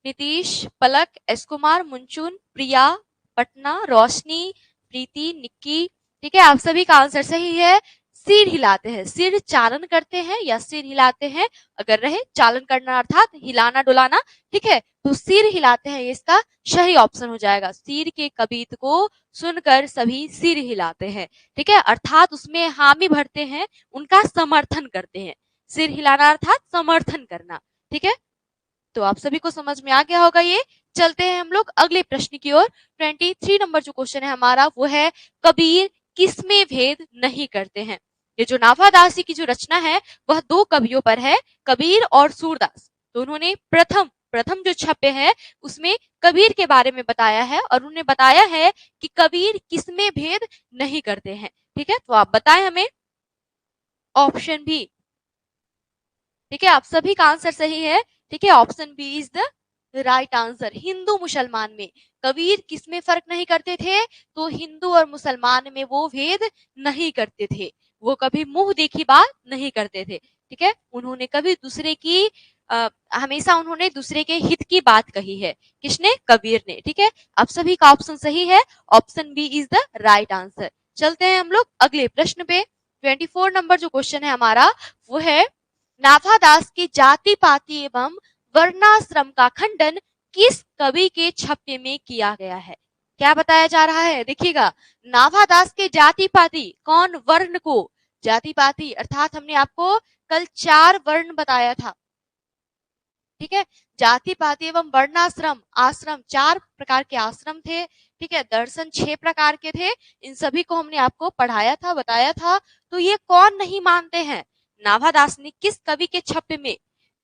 नीतीश, पलक, एस कुमार, मुंचुन, प्रिया, पटना, रोशनी, प्रीति, निक्की, ठीक है, आप सभी का आंसर सही है, सिर हिलाते हैं। सिर चालन करते हैं या सिर हिलाते हैं, अगर रहे चालन करना अर्थात हिलाना डुलाना, ठीक है, तो सिर हिलाते हैं, इसका सही ऑप्शन हो जाएगा। सिर के कबीत को सुनकर सभी सिर हिलाते हैं, ठीक है, अर्थात उसमें हामी भरते हैं, उनका समर्थन करते हैं। सिर हिलाना अर्थात समर्थन करना। ठीक है, तो आप सभी को समझ में आ गया होगा ये। चलते हैं हम लोग अगले प्रश्न की ओर। 23 नंबर जो क्वेश्चन है हमारा वो है कबीर किसमें भेद नहीं करते हैं। ये जो नाभादासी की जो रचना है वह दो कवियों पर है, कबीर और सूरदास। तो उन्होंने प्रथम जो छपे हैं उसमें कबीर के बारे में बताया है और उन्होंने बताया है कि कबीर किसमें भेद नहीं करते हैं। ठीक है, तो आप बताएं हमें। ऑप्शन बी, ठीक है, आप सभी का आंसर सही है। ठीक है, option B is the right answer. Hindu मुसलमान में कबीर किसमें फर्क नहीं करते थे, तो हिंदू और मुसलमान में वो भेद नहीं करते थे। वो कभी मुंह देखी बात नहीं करते थे। ठीक है, उन्होंने कभी दूसरे की हमेशा उन्होंने दूसरे के हित की बात कही है। किसने? कबीर ने। ठीक है, आप सभी का ऑप्शन सही है, option B is the right answer. चलते हैं हम लोग अगले प्रश्न पे। 24 नंबर जो क्वेश्चन है हमारा वो है नाभादास के जाति पाति एवं वर्णाश्रम का खंडन किस कवि के छपे में किया गया है। क्या बताया जा रहा है, देखिएगा। नाभादास के जाति पाति, कौन? वर्ण को जाति पाति, अर्थात हमने आपको कल 4 वर्ण बताया था। ठीक है, जाति पाति एवं वर्णाश्रम, आश्रम 4 प्रकार के आश्रम थे। ठीक है, दर्शन 6 प्रकार के थे। इन सभी को हमने आपको पढ़ाया था, बताया था। तो ये कौन नहीं मानते हैं? नाभादास ने किस कवि के छपे में?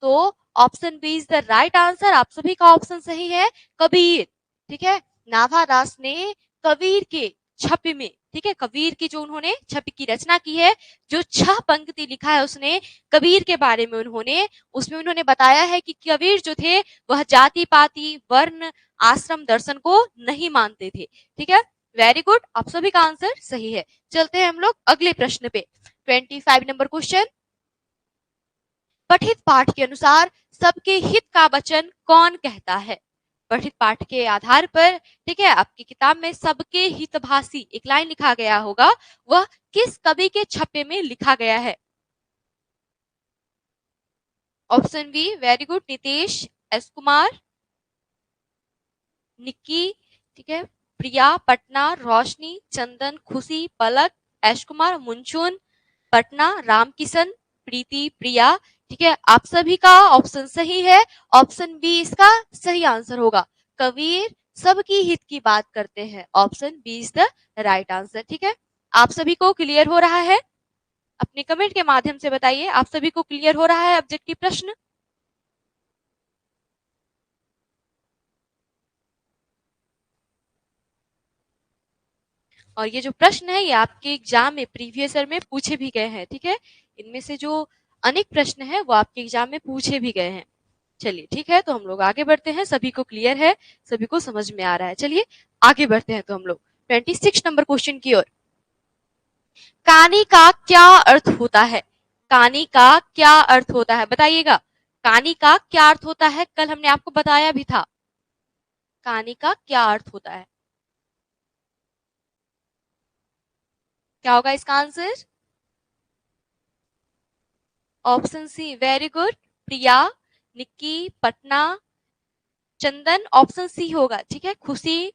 तो option B is the right answer. आप सभी का ऑप्शन सही है, कबीर। ठीक है, नाभादास ने कबीर के छपे में, ठीक है, कबीर की जो उन्होंने छपी की रचना की है, जो 6 पंक्ति लिखा है उसने कबीर के बारे में उसमें उन्होंने बताया है कि कबीर जो थे वह जाति पाति वर्ण आश्रम दर्शन को नहीं मानते थे। ठीक है, वेरी गुड, आप सभी का आंसर सही है। चलते हैं हम लोग अगले प्रश्न पे। 25 नंबर क्वेश्चन, पठित पाठ के अनुसार सबके हित का वचन कौन कहता है। पठित पाठ के आधार पर, ठीक है, आपकी किताब में सबके हितभाषी एक लाइन लिखा गया होगा, वह किस कवि के छपे में लिखा गया है। Option B, very good, Nitesh S Kumar, Nikki, ठीक है, प्रिया पटना, रोशनी, चंदन, खुशी, पलक, एश कुमार, मुंचुन, पटना, रामकिशन, प्रीति, प्रिया। ठीक है, आप सभी का ऑप्शन सही है, ऑप्शन बी इसका सही आंसर होगा। कबीर सबकी हित की बात करते हैं, option B is the right answer. ठीक है, आप सभी को क्लियर हो रहा है? अपने कमेंट के माध्यम से बताइए, आप सभी को क्लियर हो रहा है ऑब्जेक्टिव प्रश्न? और ये जो प्रश्न है ये आपके एग्जाम में प्रीवियस ईयर में पूछे भी गए हैं। ठीक है, इनमें से जो अनेक प्रश्न है वो आपके एग्जाम में पूछे भी गए हैं। चलिए ठीक है, तो हम लोग आगे बढ़ते हैं। सभी को क्लियर है, सभी को समझ में आ रहा है। चलिए आगे बढ़ते हैं तो हम लोग 26 नंबर क्वेश्चन की ओर। कानी का क्या अर्थ होता है? कानी का क्या अर्थ होता है, बताइएगा। कानी का क्या अर्थ होता है, कल हमने आपको बताया भी था। कानी का क्या अर्थ होता है? क्या होगा इसका answer? Option C, very good, Priya, Nikki, Patna, Chandan, option C होगा। ठीक है, खुशी,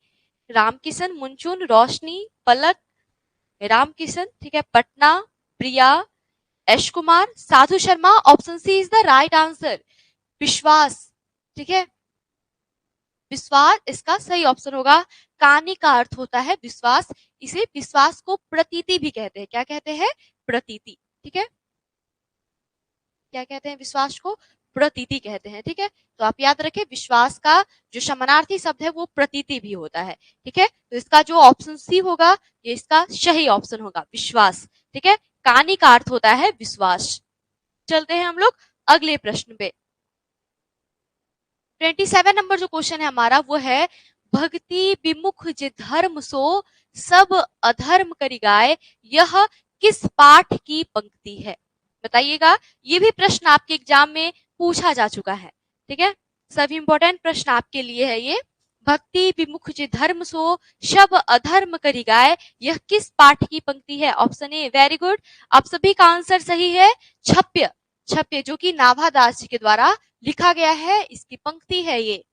रामकिशन, मुंचुन, रोशनी, पलक, रामकिशन, ठीक है, Patna, Priya, Ash Kumar, Sadhu Sharma, option C is the right answer. Vishwas, ठीक है, विश्वास इसका सही ऑप्शन होगा। कानी का अर्थ होता है विश्वास। इसे विश्वास को प्रतीति भी कहते हैं। क्या कहते हैं? प्रतीति। ठीक है, क्या कहते हैं? विश्वास को प्रतीति कहते हैं। ठीक है, तो आप याद रखें विश्वास का जो समानार्थी शब्द है वो प्रतीति भी होता है। ठीक है, तो इसका जो ऑप्शन सी होगा ये इसका सही ऑप्शन होगा, विश्वास। ठीक है, कानी का अर्थ होता है विश्वास। चलते हैं हम लोग अगले प्रश्न पे। 27 नंबर जो क्वेश्चन है हमारा वो है भक्ति विमुख जे धर्म सो सब अधर्म करी गाय, यह किस पाठ की पंक्ति है? बताइएगा, ये भी प्रश्न आपके एग्जाम में पूछा जा चुका है। ठीक है, सभी इंपॉर्टेंट प्रश्न आपके लिए है ये। भक्ति विमुख जे धर्म सो सब अधर्म करी गाय, यह किस पाठ की पंक्ति है? ऑप्शन ए, वेरी गुड, आप सभी का आंसर सही है, छप्य। छप्य जो कि नाभादास जी के द्वारा लिखा गया है, इसकी पंक्ति है ये।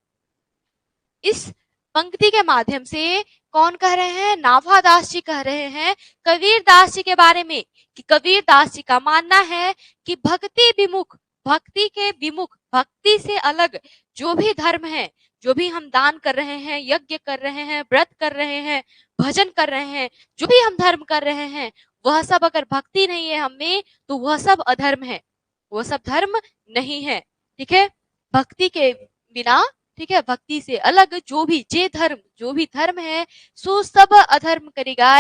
इस पंक्ति के माध्यम से कौन कह रहे हैं? नाभादास जी कह रहे हैं कबीरदास जी के बारे में कि कबीरदास जी का मानना है कि भक्ति विमुख, भक्ति के विमुख, भक्ति से अलग जो भी धर्म है, जो भी हम दान कर रहे हैं, यज्ञ कर रहे हैं, व्रत कर रहे हैं, भजन कर रहे हैं, जो भी हम धर्म कर रहे हैं, वह सब अगर भक्ति नहीं है हमें, तो वह सब अधर्म है, वह सब धर्म नहीं है। ठीक है, भक्ति के बिना, ठीक है, भक्ति से अलग जो भी धर्म है, सो सब अधर्म करेगा,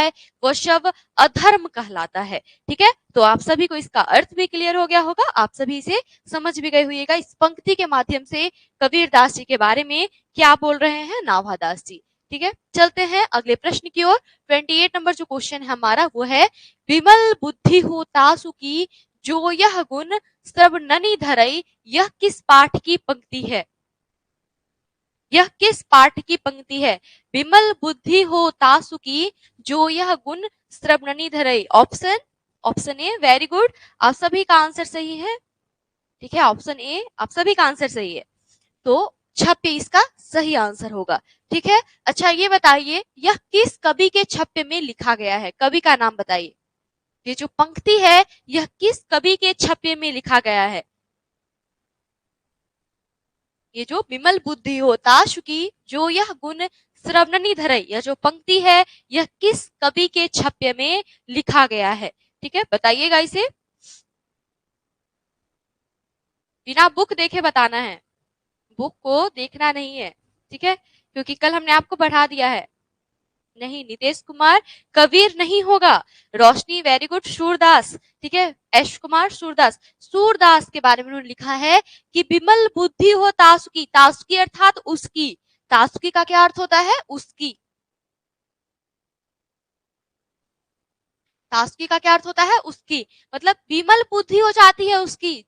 वह सब अधर्म कहलाता है। ठीक है, तो आप सभी को इसका अर्थ भी क्लियर हो गया होगा, आप सभी इसे समझ भी गए होइएगा। इस पंक्ति के माध्यम से कबीर दास जी के बारे में क्या बोल रहे हैं नाभादास जी। ठीक है, चलते हैं अगले प्रश्न की ओर। 28 नंबर जो क्वेश्चन है हमारा वो है, विमल बुद्धि हो तासु की जो यह गुण श्रवणनि धरई, यह किस पाठ की पंक्ति है? यह किस पाठ की पंक्ति है? विमल बुद्धि हो तासु की जो यह गुण श्रवणनि धरई। ऑप्शन ए, वेरी गुड, आप सभी का आंसर सही है। ठीक है, ऑप्शन ए आप सभी का आंसर सही है, तो छप्य इसका सही आंसर होगा। ठीक है, अच्छा ये बताइए यह किस कवि के छप्य में लिखा गया है? कवि का नाम बताइए। ये जो पंक्ति है यह किस कवि के छप्य में लिखा गया है? ये जो विमल बुद्धि हो तासु की जो यह गुण श्रवणनि धरई, यह जो पंक्ति है यह किस कवि के छप्य में लिखा गया है? ठीक है, बताइएगा इसे, बिना बुक देखे बताना है, बुक को देखना नहीं है। ठीक है, क्योंकि कल हमने आपको बढ़ा दिया है। नहीं, नितेश कुमार कबीर नहीं होगा। रोशनी वेरी गुड, सूरदास। ठीक है, एश कुमार सूरदास के बारे में उन्होंने लिखा है कि विमल बुद्धि हो तासुकी, तासुकी अर्थात उसकी, तासुकी का क्या अर्थ होता है? उसकी। तासुकी का क्या अर्थ होता है? उसकी, मतलब विमल बुद्धि हो जाती है उसकी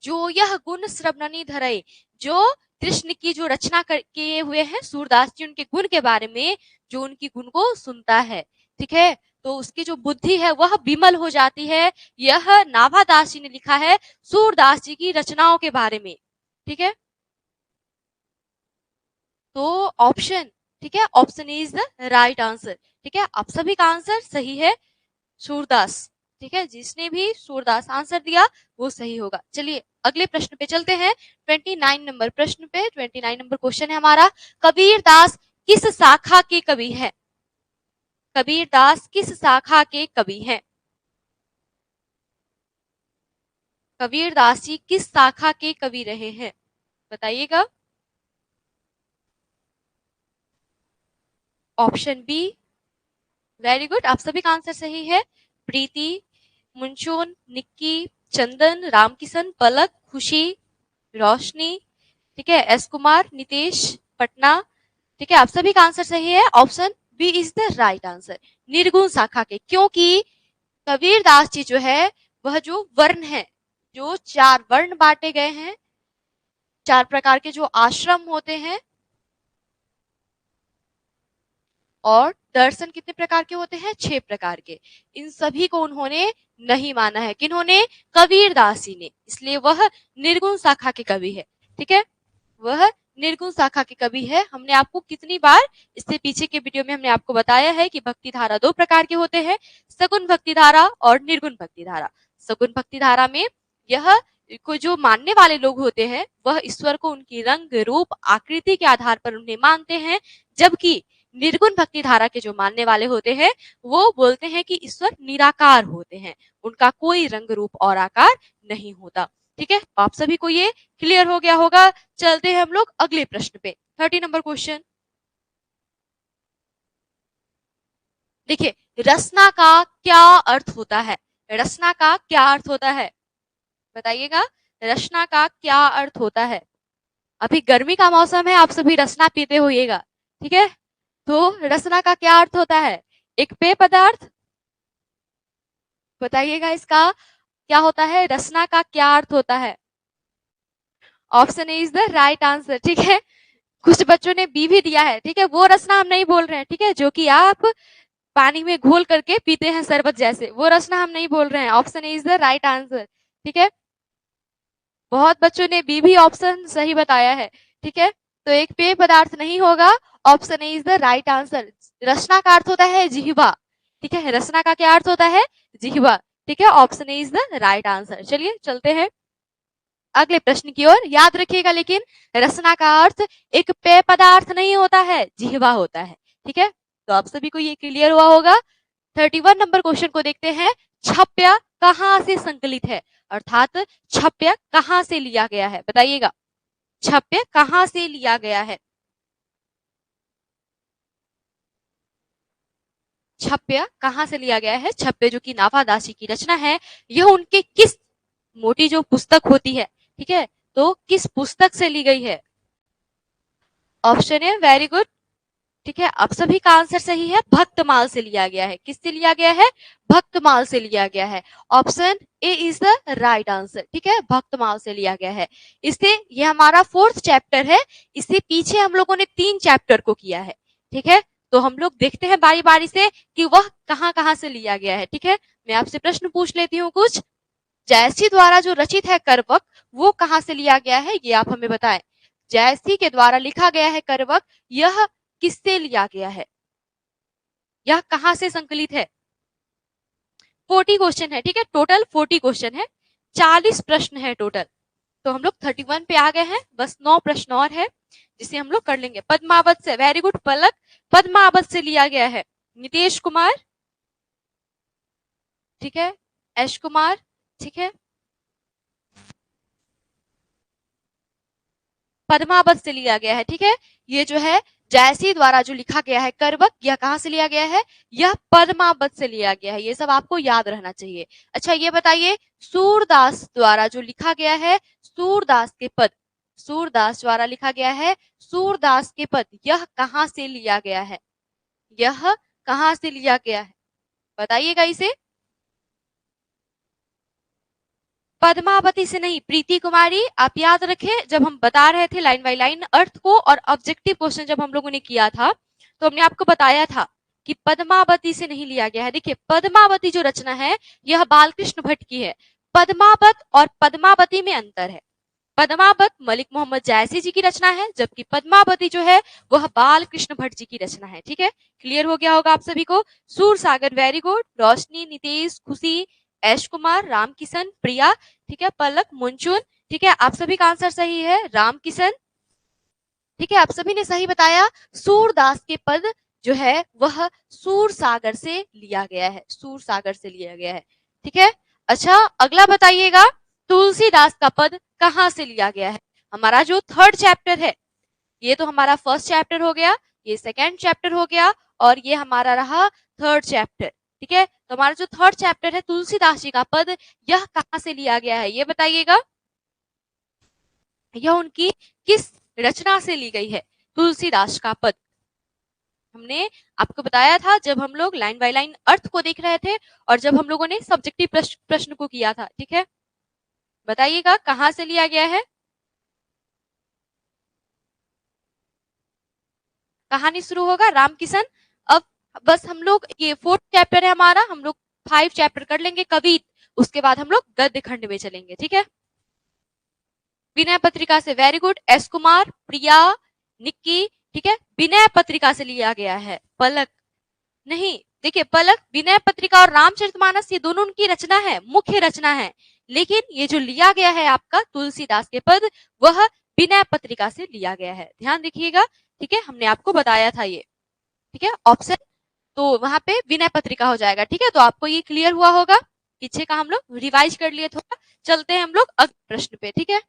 जो यह गुण श्रवणनि धरई, जो कृष्ण की जो रचना किए हुए हैं सूरदास जी, उनके गुण के बारे में, जो उनकी गुण को सुनता है। ठीक है, तो उसकी जो बुद्धि है वह विमल हो जाती है। यह नाभादास जी ने लिखा है सूरदास जी की रचनाओं के बारे में। ठीक है, तो ऑप्शन, ठीक है, option is the right answer. ठीक है, आप सभी का आंसर सही है, सूरदास। ठीक है, जिसने भी सूरदास आंसर दिया वो सही होगा। चलिए अगले प्रश्न पे चलते हैं। 29 नंबर प्रश्न पे, 29 नंबर क्वेश्चन है हमारा, कबीर दास किस शाखा के कवि हैं? कबीर दास किस शाखा के कवि हैं? कबीर दास जी किस शाखा के कवि रहे हैं? बताइएगा। ऑप्शन बी, वेरी गुड, आप सभी का आंसर सही है। प्रीति, मुंचुन, निक्की, चंदन, रामकिशन, पलक, खुशी, रोशनी, ठीक है, एस कुमार, नितेश, पटना। ठीक है, आप सभी का आंसर सही है, option B is the right answer, निर्गुण शाखा के। क्योंकि कबीर दास जी जो है वह जो वर्ण है, जो 4 वर्ण बांटे गए हैं, 4 प्रकार के जो आश्रम होते हैं, और दर्शन कितने प्रकार के होते हैं? 6 प्रकार के। इन सभी को उन्होंने नहीं माना है। किन्होंने? कबीर दास जी ने। इसलिए वह निर्गुण शाखा के कवि है। ठीक है, वह निर्गुण शाखा के कवि है। हमने आपको कितनी बार इससे पीछे के वीडियो में हमने आपको बताया है कि भक्ति धारा 2 प्रकार के होते हैं, सगुण भक्ति धारा और निर्गुण भक्ति धारा। सगुण भक्ति धारा में यह को जो मानने वाले लोग होते हैं वह ईश्वर को उनकी रंग, रूप, आकृति के आधार पर उन्हें मानते हैं, जबकि निर्गुण भक्ति धारा के जो मानने वाले होते हैं वो बोलते हैं कि ईश्वर निराकार होते हैं, उनका कोई रंग, रूप और आकार नहीं होता। ठीक है, आप सभी को ये क्लियर हो गया होगा। चलते हैं हम लोग अगले प्रश्न पे, 30 नंबर क्वेश्चन। देखिए, रसना का क्या अर्थ होता है? रसना का क्या अर्थ होता है? बताइएगा, रसना का क्या अर्थ होता है? अभी गर्मी का मौसम है, आप सभी रसना पीते होइएगा। ठीक है, तो रसना का क्या अर्थ होता है? एक पेय पदार्थ। बताइएगा इसका क्या होता है? रसना का क्या अर्थ होता है? Option is the right answer. ठीक है, कुछ बच्चों ने बी भी दिया है। ठीक है, वो रसना हम नहीं बोल रहे हैं। ठीक है, जो कि आप पानी में घोल करके पीते हैं शरबत जैसे, वो रसना हम नहीं बोल रहे हैं। Option is the right answer. ठीक है, बहुत बच्चों ने बी भी ऑप्शन सही बताया है। ठीक है, तो एक पेय पदार्थ नहीं होगा, option is the right answer. रसना का अर्थ होता है जिह्वा। ठीक है, रसना का क्या अर्थ होता है? जिह्वा। ठीक है, option is the right answer. चलिए चलते हैं अगले प्रश्न की ओर याद रखिएगा, लेकिन रसना का अर्थ एक पेय पदार्थ नहीं होता है, जिह्वा होता है। ठीक है, तो आप सभी को ये क्लियर हुआ होगा। 31 नंबर क्वेश्चन को देखते हैं। छप्य कहां से संकलित है, अर्थात छप्य कहां से लिया गया है, बताइएगा। छप्य कहां से लिया गया है? छप्य कहां से लिया गया है? छप्य जो कि नाभादासी की रचना है, यह उनके किस मोटी जो पुस्तक होती है, ठीक है, तो किस पुस्तक से ली गई है? ऑप्शन है वेरी गुड। ठीक है, आप सभी का आंसर सही है, भक्तमाल से लिया गया है। किससे लिया गया है? भक्तमाल से लिया गया है। Option A is the right answer. ठीक है, भक्तमाल से लिया गया है। इससे ये हमारा 4th चैप्टर है। इससे पीछे हम लोगों ने 3 चैप्टर को किया है। ठीक है, तो हम लोग देखते हैं बारी बारी से कि वह कहां कहां से लिया गया है। ठीक है, मैं आपसे प्रश्न पूछ लेती हूँ कुछ। जयसी द्वारा जो रचित है करवक, वो कहां से लिया गया है, ये आप हमें बताएं। जयसी के द्वारा लिखा गया है करवक, यह किससे लिया गया है, यह कहां से संकलित है? 40 क्वेश्चन है। ठीक है, टोटल 40 क्वेश्चन है, 40 प्रश्न है टोटल। तो हम लोग 31 पे आ गए हैं, बस 9 प्रश्न और है जिसे हम लोग कर लेंगे। पद्मावत से, वेरी गुड पलक, पद्मावत से लिया गया है। नितेश कुमार, ठीक है, एश कुमार, ठीक है, पद्मावत से लिया गया है। ठीक है, ये जो है जयसी द्वारा जो लिखा गया है करवक, यह कहां से लिया गया है? यह पद्मावत से लिया गया है। ये सब आपको याद रहना चाहिए। अच्छा ये बताइए, सूरदास द्वारा जो लिखा गया है, सूरदास के पद, सूरदास द्वारा लिखा गया है सूरदास के पद, यह कहां से लिया गया है? यह कहां से लिया गया है, बताइएगा इसे। पद्मावती से नहीं, प्रीति कुमारी, आप याद रखें जब हम बता रहे थे लाइन बाय लाइन अर्थ को और ऑब्जेक्टिव क्वेश्चन जब हम लोगों ने किया था, तो हमने आपको बताया था कि पद्मावती से नहीं लिया गया है। देखिए पद्मावती जो रचना है यह बालकृष्ण भट्ट की है। पद्मावत और पद्मावती में अंतर है। पद्मावत मलिक मोहम्मद जायसी जी की रचना है, जबकि पद्मावती जो है वह बालकृष्ण भट्ट जी की रचना है। ठीक है, क्लियर हो गया होगा आप सभी को। सूर सागर, वेरी गुड। रोशनी, नितेश, खुशी, ऐश कुमार, राम किशन, प्रिया, ठीक है, पलक, मुंचुन, ठीक है, आप सभी का आंसर सही है, राम किशन। ठीक है, आप सभी ने सही बताया। सूरदास के पद जो है वह सूर सागर से लिया गया है, सूर सागर से लिया गया है। ठीक है, अच्छा अगला बताइएगा, तुलसीदास का पद कहां से लिया गया है? हमारा जो 3rd चैप्टर है, ये तो हमारा 1st चैप्टर हो गया, ये 2nd चैप्टर हो गया, और ये हमारा रहा 3rd चैप्टर। ठीक है, तो हमारा जो 3rd चैप्टर है तुलसीदास जी का पद, यह कहां से लिया गया है, ये बताइएगा। यह उनकी किस रचना से ली गई है, तुलसीदास का पद? हमने आपको बताया था जब हम लोग लाइन बाय लाइन अर्थ को देख रहे थे और जब हम लोगों ने सब्जेक्टिव प्रश्न को किया था। ठीक है, बताइएगा कहां से लिया गया है। कहानी शुरू होगा रामकिशन। अब बस हम लोग, ये 4th चैप्टर है हमारा, हम लोग 5 चैप्टर कर लेंगे कवित, उसके बाद हम लोग गद्य खंड में चलेंगे। ठीक है, विनय पत्रिका से, वेरी गुड। एस कुमार, प्रिया, निक्की, ठीक है, विनय पत्रिका से लिया गया है। पलक नहीं, देखिए पलक, विनय पत्रिका और रामचरितमानस ये दोनों उनकी रचना है, मुख्य रचना है, लेकिन ये जो लिया गया है आपका तुलसीदास के पद, वह विनय पत्रिका से लिया गया है, ध्यान रखिएगा। ठीक है, हमने आपको बताया था ये। ठीक है, ऑप्शन तो वहां पे विनय पत्रिका हो जाएगा। ठीक है, तो आपको ये क्लियर हुआ होगा, पीछे का हम लोग रिवाइज कर लिए थोड़ा। चलते हैं हम लोग अगले प्रश्न पे। ठीक है,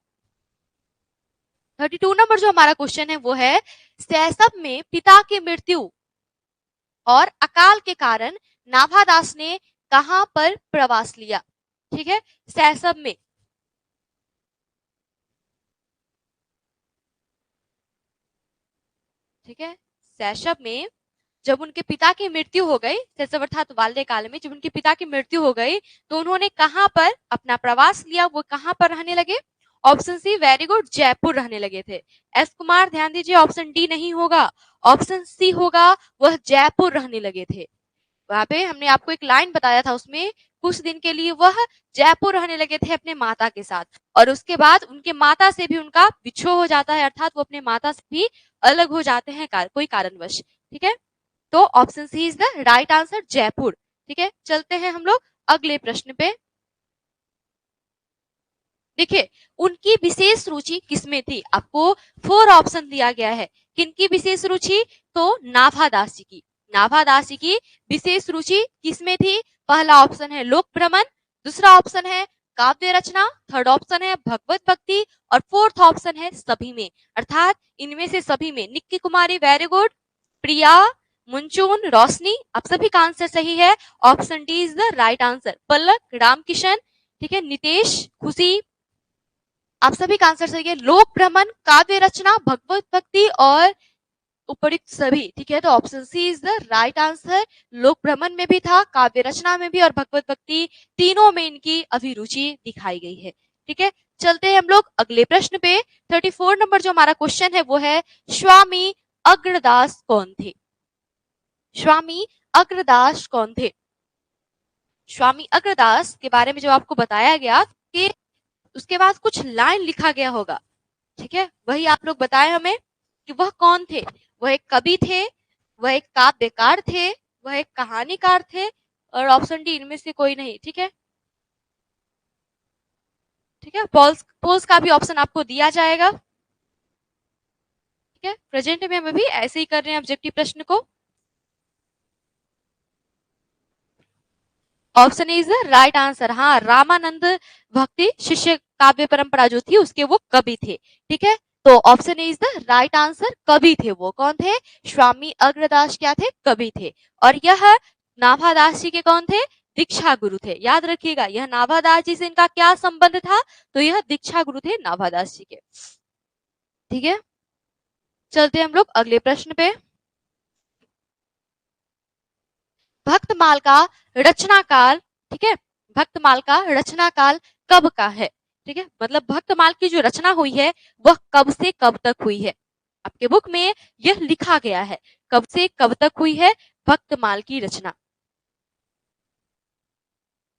32 नंबर जो हमारा क्वेश्चन है वो है, शैशव में पिता की मृत्यु और अकाल के कारण नाभादास ने कहां पर प्रवास लिया? ठीक है, शैशव में, ठीक है, शैशव में जब उनके पिता की मृत्यु हो गई, शैशव अर्थात बाल्यकाल में जब उनके पिता की मृत्यु हो गई, तो उन्होंने कहां पर अपना प्रवास लिया, वो कहां पर रहने लगे? Option C, very good, Jaipur रहने लगे थे। एस कुमार ध्यान दीजिए, ऑप्शन डी नहीं होगा, ऑप्शन सी होगा, वह जयपुर रहने लगे थे। वहां पे हमने आपको एक लाइन बताया था, उसमें कुछ दिन के लिए वह जयपुर रहने लगे थे अपने माता के साथ, और उसके बाद उनके माता से भी उनका बिछोह हो जाता है, अर्थात वो अपने माता से भी अलग हो जाते हैं कोई कारणवश। ठीक है, तो option C is the right answer, Jaipur. ठीक है, चलते हैं हम लोग अगले प्रश्न पे। देखिए, उनकी विशेष रुचि किसमें थी? आपको 4 ऑप्शन दिया गया है। किनकी विशेष रुचि? तो नाभादास जी की। नाभादास जी की विशेष रुचि किसमें थी? पहला ऑप्शन है लोक भ्रमण, दूसरा ऑप्शन है काव्य रचना, थर्ड ऑप्शन है भगवत भक्ति और फोर्थ ऑप्शन है सभी में। अर्थात इनमें से सभी में निक्की कुमारी वेरी गुड, प्रिया, मुंचुन, रोशनी, आप सभी का आंसर सही है। Option D is the right answer. Palak, Ramkishan, ठीक है, नितेश, खुशी, आप सभी का आंसर सही है। लोक भ्रमण, काव्य रचना, भगवत भक्ति और उपयुक्त सभी, ठीक है, तो option C is the right answer. लोक भ्रमण में भी था, काव्य रचना में भी और भगवत भक्ति, तीनों में इनकी अभिरुचि दिखाई गई है। ठीक है, चलते हैं हम लोग अगले प्रश्न पे। 34 नंबर जो हमारा क्वेश्चन है वो है स्वामी अग्रदास कौन थे? स्वामी अग्रदास कौन थे? स्वामी अग्रदास के बारे में जो आपको बताया गया कि उसके बाद कुछ लाइन लिखा गया होगा, ठीक है, वही आप लोग बताएं हमें कि वह कौन थे। वह एक कवि थे, वह एक काव्यकार थे, वह एक कहानीकार थे और ऑप्शन डी इनमें से कोई नहीं। ठीक है, ठीक है, पोल्स का भी ऑप्शन आपको दिया जाएगा। ठीक है, प्रेजेंट में हम अभी ऐसे ही कर रहे हैं ऑब्जेक्टिव प्रश्न को। Option is the right answer. हाँ, रामानंद भक्ति शिष्य काव्य परंपरा जो थी उसके वो कवि थे। ठीक है, तो option is the right answer. कवि थे वो। कौन थे? स्वामी अग्रदास क्या थे? कवि थे। और यह नाभादास जी के कौन थे? दीक्षा गुरु थे। याद रखिएगा, यह नाभादास जी से इनका क्या संबंध था? तो यह दीक्षा गुरु थे नाभादास जी के। ठीक है, चलते हम लोग अगले प्रश्न पे। भक्तमाल का रचना काल, ठीक है, भक्तमाल का रचना काल कब का है? ठीक है, मतलब भक्तमाल की जो रचना हुई है वह कब से कब तक हुई है? आपके बुक में यह लिखा गया है, कब से कब तक हुई है भक्तमाल की रचना।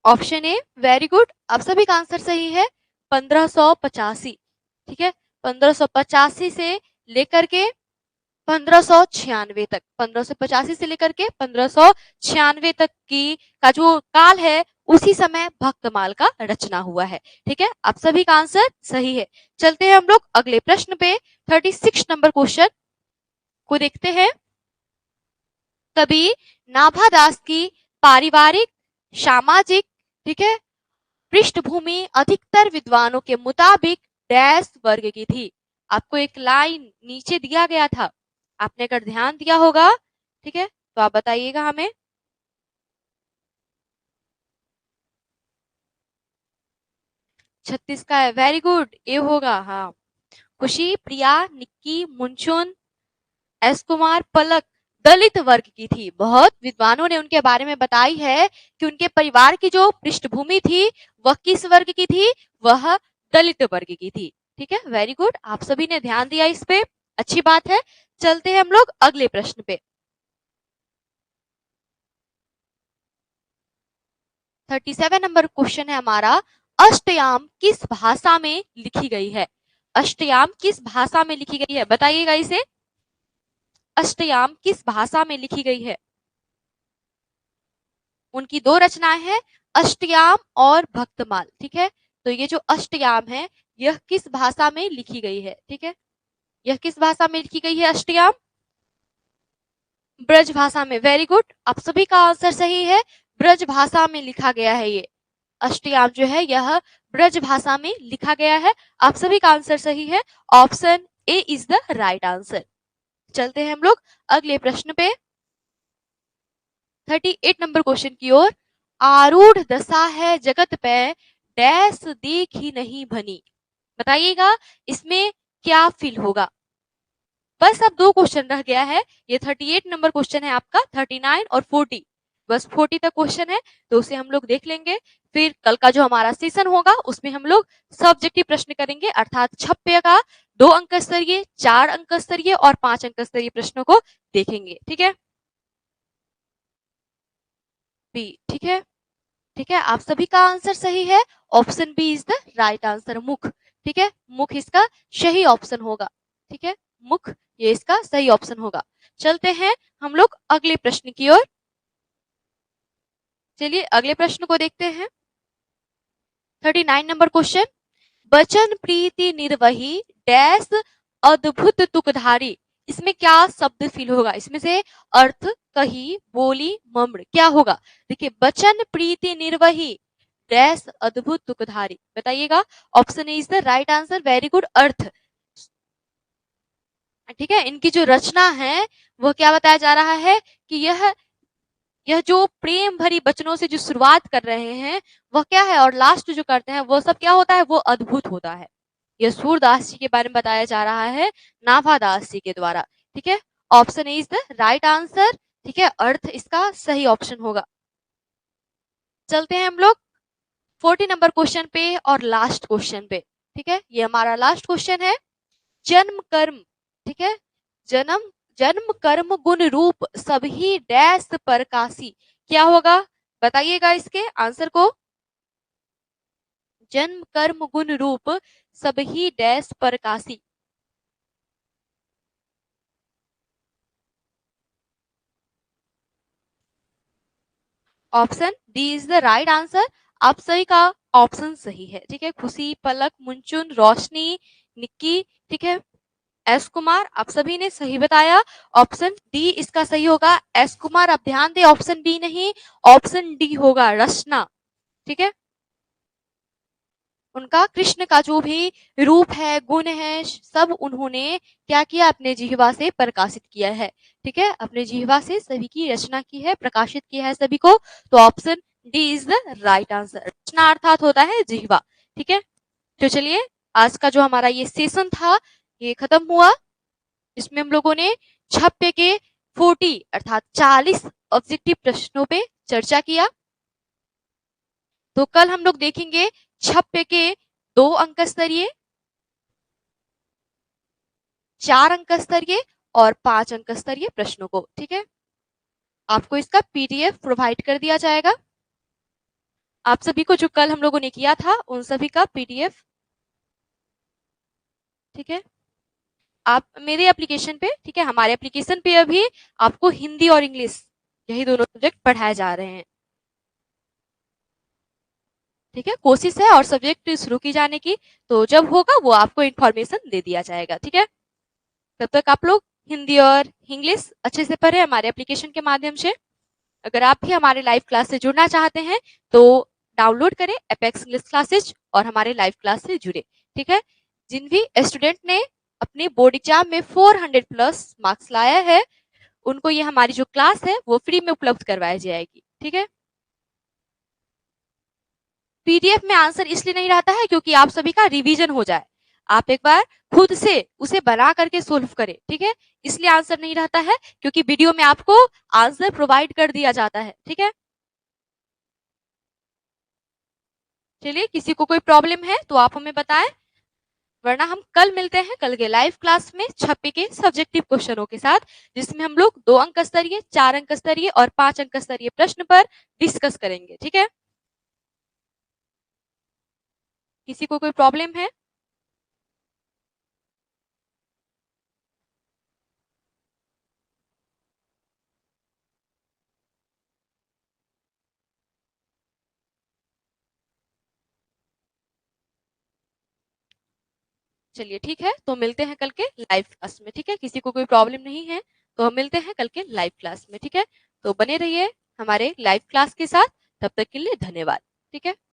ऑप्शन ए वेरी गुड, आप सभी का आंसर सही है, 1585। ठीक है, 1585 से लेकर के 1596 तक, 1585 से लेकर के 1596 तक की का जो काल है उसी समय भक्तमाल का रचना हुआ है। ठीक है, आप सभी का आंसर सही है। चलते हैं हम लोग अगले प्रश्न पे। 36 नंबर क्वेश्चन को देखते हैं। कवि नाभादास की पारिवारिक, सामाजिक, ठीक है, पृष्ठभूमि अधिकतर विद्वानों के मुताबिक डैश वर्ग की थी। आपको एक लाइन नीचे दिया गया था, आपने अगर ध्यान दिया होगा, ठीक है, तो आप बताइएगा हमें। 36 का है, वेरी गुड, ए होगा। हाँ, खुशी, प्रिया, निक्की, मुंचुन, एस कुमार, पलक दलित वर्ग की थी। बहुत विद्वानों ने उनके बारे में बताई है कि उनके परिवार की जो पृष्ठभूमि थी वह किस वर्ग की थी? वह दलित वर्ग की थी। ठीक है, वेरी गुड, आप सभी ने ध्यान दिया इस पे, अच्छी बात है। चलते हैं हम लोग अगले प्रश्न पे। 37 नंबर क्वेश्चन है हमारा, अष्टयाम किस भाषा में लिखी गई है? अष्टयाम किस भाषा में लिखी गई है? बताइएगा इसे। अष्टयाम किस भाषा में लिखी गई है? उनकी दो रचनाएं हैं, अष्टयाम और भक्तमाल। ठीक है, तो ये जो अष्टयाम है यह किस भाषा में लिखी गई है? ठीक है, यह किस भाषा में लिखी गई है अष्टयाम? ब्रज भाषा में। वेरी गुड, आप सभी का आंसर सही है, ब्रज भाषा में लिखा गया है। ये अष्टयाम जो है यह ब्रज भाषा में लिखा गया है। आप सभी का आंसर सही है, option A is the right answer. चलते हैं हम लोग अगले प्रश्न पे। 38 नंबर क्वेश्चन की ओर। आरूढ़ दशा है जगत पे, डैश देख ही नहीं बनी। बताइएगा इसमें क्या फील होगा? बस अब दो क्वेश्चन रह गया है। ये 38 नंबर क्वेश्चन है आपका, 39 और 40, बस 40 तक क्वेश्चन है, तो उसे हम लोग देख लेंगे। फिर कल का जो हमारा सेशन होगा उसमें हम लोग सब्जेक्टिव प्रश्न करेंगे, अर्थात 6 का 2 अंक स्तरीय, 4 अंक स्तरीय और 5 अंक स्तरीय प्रश्नों को देखेंगे। ठीक है, बी, ठीक है, ठीक है, आप सभी का आंसर सही है, option B is the right answer, मुख। ठीक है, मुख इसका सही ऑप्शन होगा। ठीक है, मुख ये इसका सही ऑप्शन होगा। चलते हैं हम लोग अगले प्रश्न की ओर। चलिए अगले प्रश्न को देखते हैं। 39 नंबर क्वेश्चन, बचन प्रीति निर्वही डैश अद्भुत तुकधारी। इसमें क्या शब्द फील होगा? इसमें से अर्थ, कही, बोली, मम्र क्या होगा? देखिए, बचन प्रीति निर्वही डैश अद्भुत तुकधारी, बताइएगा। Option A is the right answer. Very good. अर्थ, ठीक है। इनकी जो रचना है वो क्या बताया जा रहा है कि यह जो प्रेम भरी वचनों से जो शुरुआत कर रहे हैं वह क्या है, और लास्ट जो करते हैं वो सब क्या होता है, वो अद्भुत होता है। यह सूरदास जी के बारे में बताया जा रहा है नाभादास जी के द्वारा, ठीक है। Option A is the right answer, ठीक है। अर्थ इसका सही ऑप्शन होगा। चलते हैं हम लोग 40 नंबर क्वेश्चन पे और लास्ट क्वेश्चन पे, ठीक है। ये हमारा लास्ट क्वेश्चन है। जन्म कर्म, ठीक है। जन्म जन्म कर्म गुण रूप सभी डैश प्रकाशी, क्या होगा? बताइएगा इसके आंसर को। जन्म कर्म गुण रूप सभी डैश प्रकाशी। Option D is the right answer. आप सभी का ऑप्शन सही है, ठीक है। खुशी, पलक, मुंचुन, रोशनी, निक्की, ठीक है। एस कुमार, आप सभी ने सही बताया। ऑप्शन डी इसका सही होगा। एस कुमार, आप ध्यान दें, ऑप्शन डी नहीं, ऑप्शन डी होगा रचना, ठीक है। उनका कृष्ण का जो भी रूप है, गुण है, सब उन्होंने क्या किया, अपने जिह्वा से प्रकाशित किया है, ठीक है। अपने जिह्वा से सभी की रचना की है, प्रकाशित किया है सभी को। तो option D is the right answer. रचना अर्थात होता है जिह्वा, ठीक है। तो चलिए, आज का जो हमारा ये सेशन था ये खत्म हुआ। इसमें हम लोगों ने छप्पे के 40 अर्थात 40 ऑब्जेक्टिव प्रश्नों पे चर्चा किया। तो कल हम लोग देखेंगे छप्पे के 2 अंक स्तरीय, 4 अंक स्तरीय और 5 अंक स्तरीय प्रश्नों को, ठीक है। आपको इसका पीडीएफ प्रोवाइड कर दिया जाएगा। आप सभी को जो कल हम लोगों ने किया था उन सभी का पीडीएफ, ठीक है। आप मेरे एप्लीकेशन पे, ठीक है, हमारे एप्लीकेशन पे अभी आपको हिंदी और इंग्लिश यही दोनों सब्जेक्ट पढ़ाए जा रहे हैं, ठीक है। कोशिश है और सब्जेक्ट शुरू की जाने की, तो जब होगा वो आपको इन्फॉर्मेशन दे दिया जाएगा, ठीक है। तब तक आप लोग हिंदी और इंग्लिश अच्छे से पढ़े हमारे एप्लीकेशन के माध्यम से। अगर आप भी हमारे लाइव क्लास से जुड़ना चाहते हैं तो डाउनलोड करें एपेक्स इंग्लिश क्लासेज और हमारे लाइव क्लास से जुड़े, ठीक है। जिन भी स्टूडेंट ने अपने बोर्ड एग्जाम में 400 प्लस मार्क्स लाया है उनको ये हमारी जो क्लास है वो फ्री में उपलब्ध करवाई जाएगी, ठीक है। पीडीएफ में आंसर इसलिए नहीं रहता है क्योंकि आप सभी का रिवीजन हो जाए, आप एक बार खुद से उसे बना करके सोल्व करें, ठीक है। इसलिए आंसर नहीं रहता है क्योंकि वीडियो में आपको आंसर प्रोवाइड कर दिया जाता है, ठीक है। चलिए, किसी को कोई प्रॉब्लम है तो आप हमें बताएं, वरना हम कल मिलते हैं कल के लाइव क्लास में छप्पे के सब्जेक्टिव क्वेश्चनों के साथ, जिसमें हम लोग 2 अंक स्तरीय, 4 अंक स्तरीय और 5 अंक स्तरीय प्रश्न पर डिस्कस करेंगे, ठीक है। किसी को कोई प्रॉब्लम है? चलिए, ठीक है, तो मिलते हैं कल के लाइव क्लास में, ठीक है। किसी को कोई प्रॉब्लम नहीं है तो हम मिलते हैं कल के लाइव क्लास में, ठीक है। तो बने रहिए हमारे लाइव क्लास के साथ, तब तक के लिए धन्यवाद, ठीक है।